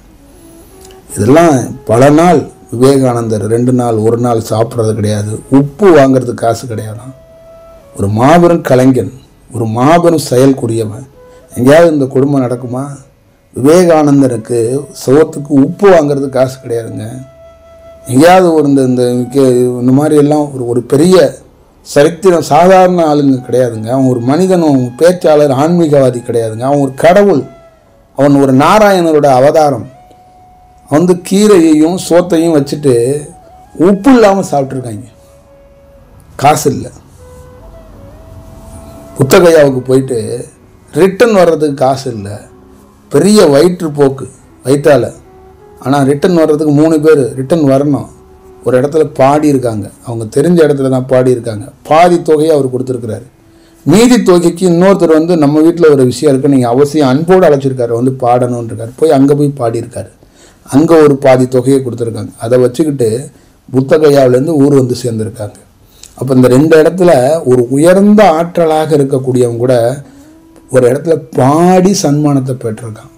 இதெல்லாம் பல நாள் விவேகானந்தர் 2 நாள் 1 நாள் சாப்பிட்றது கிடையாது, உப்பு வாங்கிறதுக்கு காசு கிடையாதான். ஒரு மாபெரும் கலைஞன், ஒரு மாபெரும் செயல்குரியவன். எங்கேயாவது இந்த குடும்பம் நடக்குமா? விவேகானந்தருக்கு சோத்துக்கு உப்பு வாங்கிறதுக்கு காசு கிடையாதுங்க. எங்கேயாவது ஒரு இந்த மாதிரி எல்லாம் ஒரு பெரிய சரித்திரம் சாதாரண ஆளுங்க கிடையாதுங்க. அவன் ஒரு மனிதன், அவன் பேச்சாளர், ஆன்மீகவாதி கிடையாதுங்க. அவன் ஒரு கடவுள், அவன் ஒரு நாராயணரோட அவதாரம். வந்து கீரையையும் சோத்தையும் வச்சுட்டு உப்பு இல்லாமல் சாப்பிட்ருக்காங்க, காசு இல்லை. புத்தகையாவுக்கு போயிட்டு ரிட்டன் வர்றதுக்கு காசு இல்லை, பெரிய வயிற்றுப்போக்கு வயிற்றால். ஆனால் ரிட்டன் வர்றதுக்கு 3 பேர் ரிட்டன் வரணும். ஒரு இடத்துல பாடியிருக்காங்க, அவங்க தெரிஞ்ச இடத்துல தான் பாடியிருக்காங்க. பாதி தொகையை அவர் கொடுத்துருக்கிறாரு. மீதி தொகைக்கு இன்னொருத்தர் வந்து நம்ம வீட்டில் ஒரு விஷயம் இருக்குது, நீங்கள் அவசியம் அன்போடு அழைச்சிருக்காரு, வந்து பாடணுன்றிருக்காரு. போய் அங்கே போய் பாடியிருக்காரு. அங்கே ஒரு பாதி தொகையை கொடுத்துருக்காங்க. அதை வச்சுக்கிட்டு புத்தகையாவிலேருந்து ஊர் வந்து சேர்ந்துருக்காங்க. அப்போ இந்த 2 இடத்துல ஒரு உயர்ந்த ஆற்றலாக இருக்கக்கூடியவங்க கூட ஒரு இடத்துல பாடி சன்மானத்தை பெற்றிருக்கான்.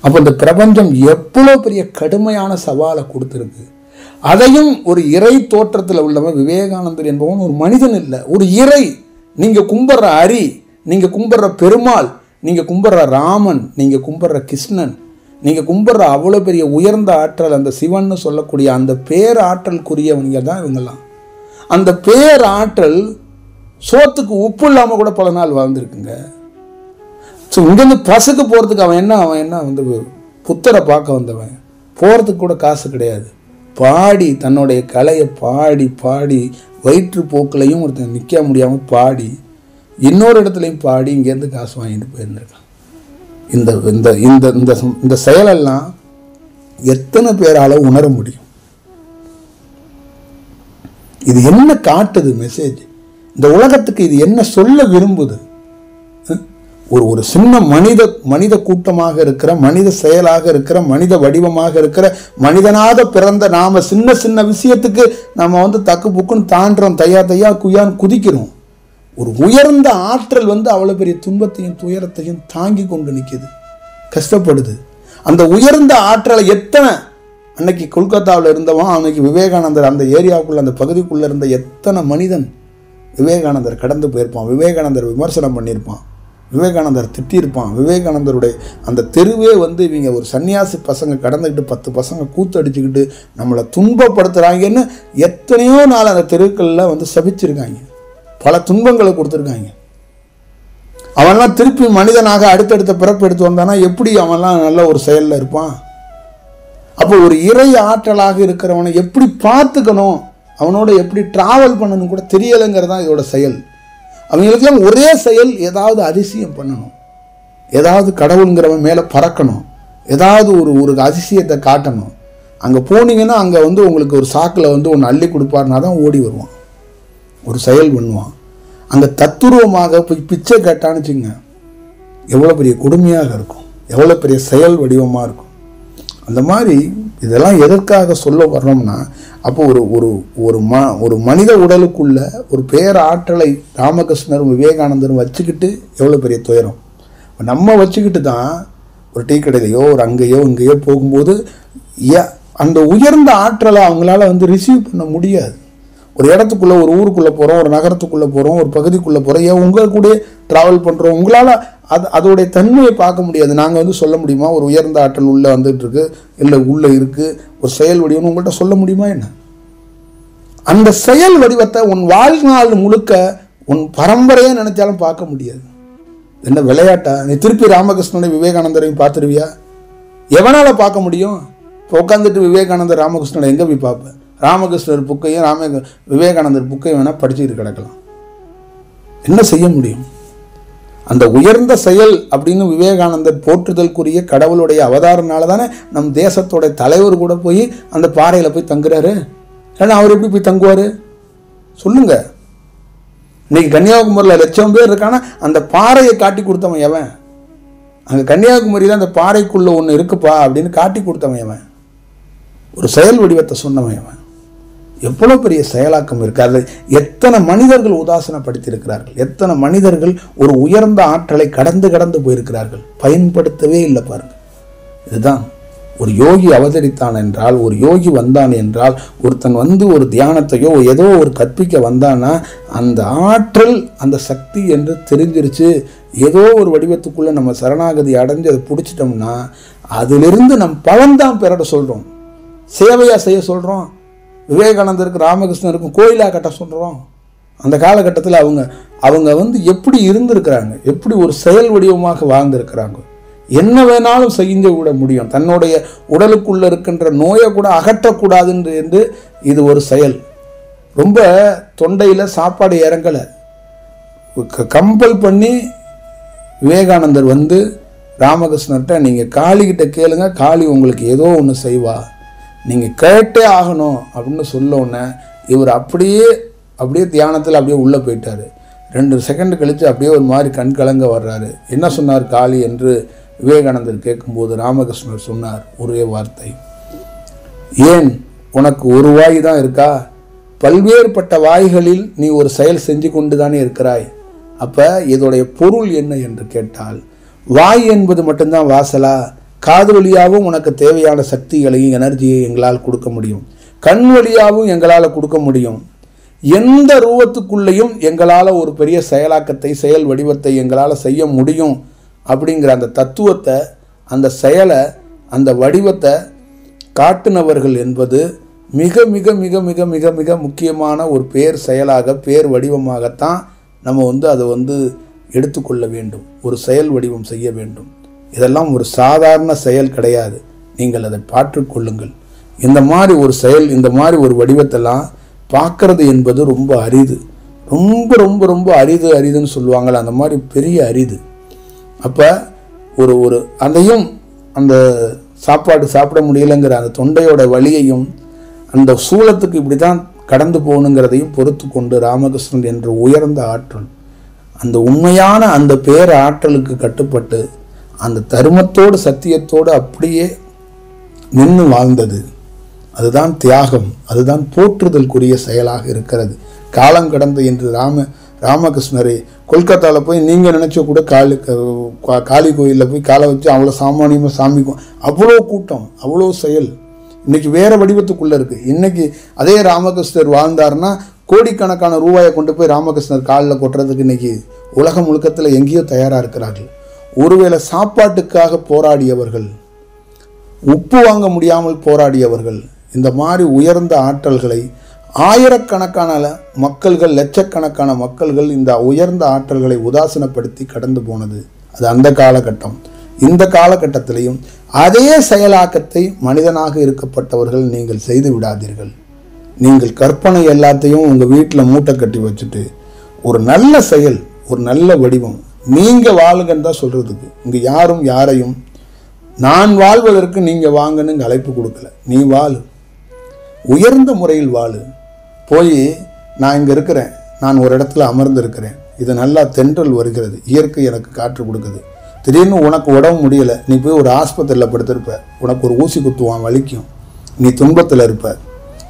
அப்போ இந்த பிரபஞ்சம் எவ்வளோ பெரிய கடுமையான சவாலை கொடுத்துருக்கு. அதையும் ஒரு இறை தோற்றத்தில் உள்ளவன் விவேகானந்தர் என்பவன் ஒரு மனிதன் இல்லை, ஒரு இறை. நீங்கள் கும்பிட்ற அரி, நீங்கள் கும்பிட்ற பெருமாள், நீங்கள் கும்பிட்ற ராமன், நீங்கள் கும்பிட்ற கிருஷ்ணன், நீங்கள் கும்பிட்ற அவ்வளோ பெரிய உயர்ந்த ஆற்றல், அந்த சிவன்னு சொல்லக்கூடிய அந்த பேராற்றலுக்குரியவங்க தான் இவங்கெல்லாம். அந்த பேராற்றல் சோத்துக்கு உப்பு இல்லாமல் கூட பல நாள் வாழ்ந்துருக்குங்க. ஸோ இங்கேருந்து பசுக்கு போகிறதுக்கு அவன் என்ன வந்து புத்தரை பார்க்க வந்தவன், போகிறதுக்கு கூட காசு கிடையாது. பாடி தன்னுடைய கலையை பாடி வயிற்றுப்போக்கிலையும் ஒருத்தன் நிற்க முடியாமல் பாடி இன்னொரு இடத்துலையும் பாடி இங்கேருந்து காசு வாங்கிட்டு போயிருந்திருக்கான். இந்த இந்த இந்த இந்த செயலெல்லாம் எத்தனை பேரால் உணர முடியும்? இது என்ன காட்டுது மெசேஜ்? இந்த உலகத்துக்கு இது என்ன சொல்ல விரும்புது? ஒரு சின்ன மனித கூட்டமாக இருக்கிற, மனித செயலாக இருக்கிற, மனித வடிவமாக இருக்கிற, மனிதனாக பிறந்த நாம சின்ன விஷயத்துக்கு நம்ம வந்து தக்கு புக்குன்னு தாண்டுறோம், தையா குயான்னு குதிக்கிறோம். ஒரு உயர்ந்த ஆற்றல் வந்து அவ்வளோ பெரிய துன்பத்தையும் துயரத்தையும் தாங்கி கொண்டு நிற்கிது, கஷ்டப்படுது. அந்த உயர்ந்த ஆற்றலை எத்தனை அன்னைக்கு கொல்கத்தாவில் இருந்தவன், அன்னைக்கு விவேகானந்தர் அந்த ஏரியாவுக்குள்ள அந்த பகுதிக்குள்ளே இருந்த எத்தனை மனிதன் விவேகானந்தர் கடந்து போயிருப்பான், விவேகானந்தர் விமர்சனம் பண்ணியிருப்பான், விவேகானந்தர் திட்டியிருப்பான். விவேகானந்தருடைய அந்த தெருவே வந்து இவங்க ஒரு சன்னியாசி பசங்க கடந்துக்கிட்டு 10 பசங்க கூத்தடிச்சுக்கிட்டு நம்மளை துன்பப்படுத்துகிறாங்கன்னு எத்தனையோ நாள் அந்த தெருக்களில் வந்து சபிச்சிருக்காங்க, பல துன்பங்களை கொடுத்துருக்காங்க. அவன்லாம் திருப்பி மனிதனாக அடுத்தடுத்த பிறப்பு எடுத்து வந்தானா எப்படி அவன்லாம் நல்ல ஒரு செயலில் இருப்பான்? அப்போ ஒரு இறை ஆற்றலாக இருக்கிறவனை எப்படி பார்த்துக்கணும், அவனோட எப்படி டிராவல் பண்ணணும் கூட தெரியலைங்கிறது தான் இதோட செயல். அவங்களுக்கெல்லாம் ஒரே செயல், ஏதாவது அதிசயம் பண்ணணும், ஏதாவது கடவுளுங்கிறவன் மேலே பறக்கணும், ஏதாவது ஒரு அதிசயத்தை காட்டணும். அங்கே போனீங்கன்னா அங்கே வந்து உங்களுக்கு ஒரு சாக்கில் வந்து ஒன்று அள்ளி கொடுப்பாருனா தான் ஓடி வருவான், ஒரு செயல் பண்ணுவான். அங்கே தத்துருவமாக போய் பிச்சை கேட்டான்னு வச்சுங்க, எவ்வளோ பெரிய கொடுமையாக இருக்கும், எவ்வளோ பெரிய செயல் வடிவமாக இருக்கும். அந்த மாதிரி இதெல்லாம் எதற்காக சொல்ல வர்றோம்னா, அப்போ ஒரு மனித உடலுக்குள்ள ஒரு பேராற்றலை ராமகிருஷ்ணரும் விவேகானந்தரும் வச்சுக்கிட்டு எவ்வளோ பெரிய துயரம். நம்ம வச்சுக்கிட்டு தான் ஒரு டீ கடையிலையோ ஒரு அங்கேயோ இங்கேயோ போகும்போது அந்த உயர்ந்த ஆற்றலை அவங்களால வந்து ரிசீவ் பண்ண முடியாது. ஒரு இடத்துக்குள்ளே, ஒரு ஊருக்குள்ளே போகிறோம், ஒரு நகரத்துக்குள்ளே போகிறோம், ஒரு பகுதிக்குள்ளே போகிறோம், ஏன் உங்கள் கூட ட்ராவல் பண்ணுறோம், உங்களால் அதோடைய தன்மையை பார்க்க முடியாது. நாங்கள் வந்து சொல்ல முடியுமா ஒரு உயர்ந்த ஆற்றல் உள்ளே வந்துட்டுருக்கு, இல்லை உள்ளே இருக்குது, ஒரு செயல் வடிவம்னு உங்கள்கிட்ட சொல்ல முடியுமா என்ன? அந்த செயல் வடிவத்தை உன் வாழ்நாள் முழுக்க உன் பரம்பரையே நினைச்சாலும் பார்க்க முடியாது. என்ன விளையாட்டா? நீ திருப்பி ராமகிருஷ்ணனை விவேகானந்தரையும் பார்த்துருவியா? எவனால் பார்க்க முடியும்? இப்போ உட்காந்துட்டு விவேகானந்தர் ராமகிருஷ்ணனை எங்கே போய் பார்ப்பேன்? ராமகிருஷ்ணர் புக்கையும் விவேகானந்தர் புக்கையும் வேணால் படிச்சுக்கிட்டு கிடக்கலாம். என்ன செய்ய முடியும்? அந்த உயர்ந்த செயல் அப்படின்னு விவேகானந்தர் போற்றுதலுக்குரிய கடவுளுடைய அவதாரனால தானே நம் தேசத்தோட தலைவர் கூட போய் அந்த பாறையில் போய் தங்குறாரு. ஏன்னா அவர் எப்படி போய் தங்குவார் சொல்லுங்க? இன்னைக்கு கன்னியாகுமரியில் லட்சம் பேர் இருக்கானா அந்த பாறையை காட்டி கொடுத்தவன் எவன்? அங்கே கன்னியாகுமரியில் அந்த பாறைக்குள்ளே ஒன்று இருக்குப்பா அப்படின்னு காட்டி கொடுத்தவன் எவன்? ஒரு செயல் வடிவத்தை சொன்னவன் எவன்? எவ்வளோ பெரிய செயலாக்கம் இருக்காது. எத்தனை மனிதர்கள் உதாசனப்படுத்தியிருக்கிறார்கள், எத்தனை மனிதர்கள் ஒரு உயர்ந்த ஆற்றலை கடந்து போயிருக்கிறார்கள், பயன்படுத்தவே இல்லை பாருங்க. இதுதான் ஒரு யோகி அவதரித்தான் என்றால், ஒரு யோகி வந்தான் என்றால், ஒருத்தன் வந்து ஒரு தியானத்தையோ ஏதோ ஒரு கற்பிக்க வந்தானா அந்த ஆற்றல் அந்த சக்தி என்று தெரிஞ்சிருச்சு. ஏதோ ஒரு வடிவத்துக்குள்ளே நம்ம சரணாகதி அடைஞ்சு அதை பிடிச்சிட்டோம்னா அதிலிருந்து நம் பலன்தான் பெற சொல்கிறோம், சேவையாக செய்ய சொல்கிறோம். விவேகானந்தருக்கு ராமகிருஷ்ணருக்கும் கோயிலாக கட்ட சொல்கிறோம். அந்த காலகட்டத்தில் அவங்க வந்து எப்படி இருந்திருக்கிறாங்க, எப்படி ஒரு செயல் வடிவமாக வாழ்ந்திருக்கிறாங்க. என்ன வேணாலும் செஞ்சு விட முடியும், தன்னுடைய உடலுக்குள்ளே இருக்கின்ற நோயை கூட அகற்றக்கூடாது என்று இது ஒரு செயல். ரொம்ப தொண்டையில் சாப்பாடு இறங்கலை, கம்பல் பண்ணி விவேகானந்தர் வந்து ராமகிருஷ்ணர்கிட்ட நீங்கள் காளிகிட்ட கேளுங்க, காளி உங்களுக்கு ஏதோ ஒன்று செய்வா, நீங்கள் கேட்டே ஆகணும் அப்படின்னு சொல்லோன்னே இவர் அப்படியே தியானத்தில் அப்படியே உள்ளே போயிட்டார். 2 செகண்ட் கழித்து அப்படியே ஒரு மாதிரி கண் கலங்க வர்றாரு. என்ன சொன்னார் காளி என்று விவேகானந்தர் கேட்கும்போது ராமகிருஷ்ணர் சொன்னார் ஒரே வார்த்தை, ஏன் உனக்கு ஒரு வாய் தான் இருக்கா? பல்வேறுபட்ட வாய்களில் நீ ஒரு செயல் செஞ்சு கொண்டு தானே இருக்கிறாய். அப்போ இதோடைய பொருள் என்ன என்று கேட்டால், வாய் என்பது மட்டும்தான் வாசலா? காது வழியாகவும் உனக்கு தேவையான சக்திகளையும் எனர்ஜியை எங்களால் கொடுக்க முடியும், கண் வழியாகவும் எங்களால் கொடுக்க முடியும். எந்த ரூபத்துக்குள்ளேயும் எங்களால் ஒரு பெரிய செயலாக்கத்தை, செயல் வடிவத்தை எங்களால் செய்ய முடியும் அப்படிங்கிற அந்த தத்துவத்தை, அந்த செயலை, அந்த வடிவத்தை காட்டினவர்கள் என்பது மிக மிக மிக மிக மிக மிக முக்கியமான ஒரு பேர் செயலாக, பேர் வடிவமாகத்தான் நம்ம அதை எடுத்துக்கொள்ள வேண்டும். ஒரு செயல் வடிவம் செய்ய வேண்டும். இதெல்லாம் ஒரு சாதாரண செயல் கிடையாது. நீங்கள் அதை பாற்றுக்கொள்ளுங்கள். இந்த மாதிரி ஒரு செயல், இந்த மாதிரி ஒரு வடிவத்தெல்லாம் பார்க்கறது என்பது ரொம்ப அரிது. ரொம்ப ரொம்ப ரொம்ப அரிதுன்னு சொல்லுவாங்களே, அந்த மாதிரி பெரிய அரிது. அப்போ ஒரு அதையும் அந்த சாப்பாடு சாப்பிட முடியலைங்கிற அந்த தொண்டையோட வலியையும், அந்த சூலத்துக்கு இப்படி தான் கடந்து போகணுங்கிறதையும் பொறுத்து கொண்டு ராமகிருஷ்ணன் என்ற உயர்ந்த ஆற்றல், அந்த உண்மையான அந்த பேர ஆற்றலுக்கு கட்டுப்பட்டு அந்த தர்மத்தோடு சத்தியத்தோடு அப்படியே நின்று வாழ்ந்தது. அதுதான் தியாகம், அதுதான் போற்றுதலுக்குரிய செயலாக இருக்கிறது. காலம் கடந்த இன்று ராமகிருஷ்ணரை கொல்கத்தாவில் போய் நீங்கள் நினச்ச கூட காளி கோயிலில் போய் காலை வச்சு அவ்வளோ சாமானியமாக சாமிக்கும், அவ்வளோ கூட்டம், அவ்வளோ செயல். இன்றைக்கி வேறு வடிவத்துக்குள்ளே இருக்குது. இன்றைக்கி அதே ராமகிருஷ்ணர் வாழ்ந்தார்னா கோடிக்கணக்கான ரூபாயை கொண்டு போய் ராமகிருஷ்ணர் காலில் கொட்டுறதுக்கு இன்றைக்கி உலகம் முழுக்கத்தில் எங்கேயோ தயாராக இருக்கிறார்கள். ஒருவேளை சாப்பாட்டுக்காக போராடியவர்கள், உப்பு வாங்க முடியாமல் போராடியவர்கள், இந்த மாதிரி உயர்ந்த ஆற்றல்களை ஆயிரக்கணக்கான மக்கள்கள், லட்சக்கணக்கான மக்கள்கள் இந்த உயர்ந்த ஆற்றல்களை உதாசீனப்படுத்தி கடந்து போனது. அது அந்த காலகட்டம். இந்த காலகட்டத்திலையும் அதே செயலாக்கத்தை மனிதனாக இருக்கப்பட்டவர்கள் நீங்கள் செய்து விடாதீர்கள். நீங்கள் கற்பனை எல்லாத்தையும் உங்கள் வீட்டில் மூட்டை கட்டி வச்சுட்டு ஒரு நல்ல செயல், ஒரு நல்ல வடிவம் நீங்கள் வாழுங்கன்னு தான் சொல்கிறதுக்கு. இங்கே யாரும் யாரையும் நான் வாழ்வதற்கு நீங்கள் வாங்கன்னு இங்கே அழைப்பு கொடுக்கல. நீ வாழு, உயர்ந்த முறையில் வாழு. போய் நான் இங்கே இருக்கிறேன், நான் ஒரு இடத்துல அமர்ந்து இருக்கிறேன், இது நல்லா தென்றல் வருகிறது, இயற்கை எனக்கு காற்று கொடுக்குது. திடீர்னு உனக்கு உடம்பு முடியலை, நீ போய் ஒரு ஆஸ்பத்திரியில் படுத்திருப்ப, உனக்கு ஒரு ஊசி குத்துவான், வலிக்கும், நீ துன்பத்தில் இருப்ப.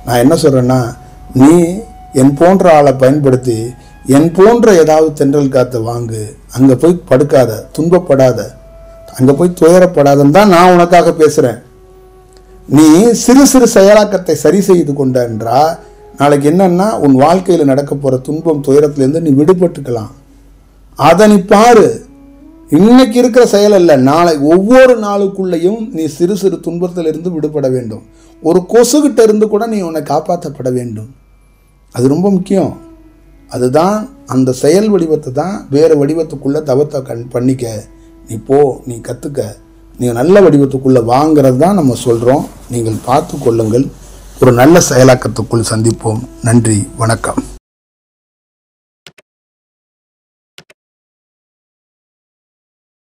நான் என்ன சொல்கிறேன்னா, நீ என் போன்ற ஆளை பயன்படுத்தி என் போன்ற ஏதாவது தென்றல் காற்றை வாங்கு. அங்கே போய் படுக்காத, துன்பப்படாத, அங்கே போய் துயரப்படாதன்னு தான் நான் உனக்காக பேசுகிறேன். நீ சிறு சிறு செயலாக்கத்தை சரி செய்து கொண்டா நாளைக்கு என்னன்னா உன் வாழ்க்கையில் நடக்க போகிற துன்பம், துயரத்துலேருந்து நீ விடுபட்டுக்கலாம். அதை நீ பாரு. இன்னைக்கு இருக்கிற செயல் அல்ல, நாளை ஒவ்வொரு நாளுக்குள்ளேயும் நீ சிறு சிறு துன்பத்திலிருந்து விடுபட வேண்டும். ஒரு கொசுகிட்ட இருந்து கூட நீ உன்னை காப்பாற்றப்பட வேண்டும். அது ரொம்ப முக்கியம். அதுதான் அந்த செயல் வடிவத்தை தான் வேறு வடிவத்துக்குள்ளே தவத்தை பண்ணிக்க. நீ போ, நீ கற்றுக்க, நீ நல்ல வடிவத்துக்குள்ளே வாங்கிறது தான் நம்ம சொல்கிறோம். நீங்கள் பார்த்து கொள்ளுங்கள். ஒரு நல்ல செயலாக்கத்துக்குள் சந்திப்போம். நன்றி, வணக்கம்.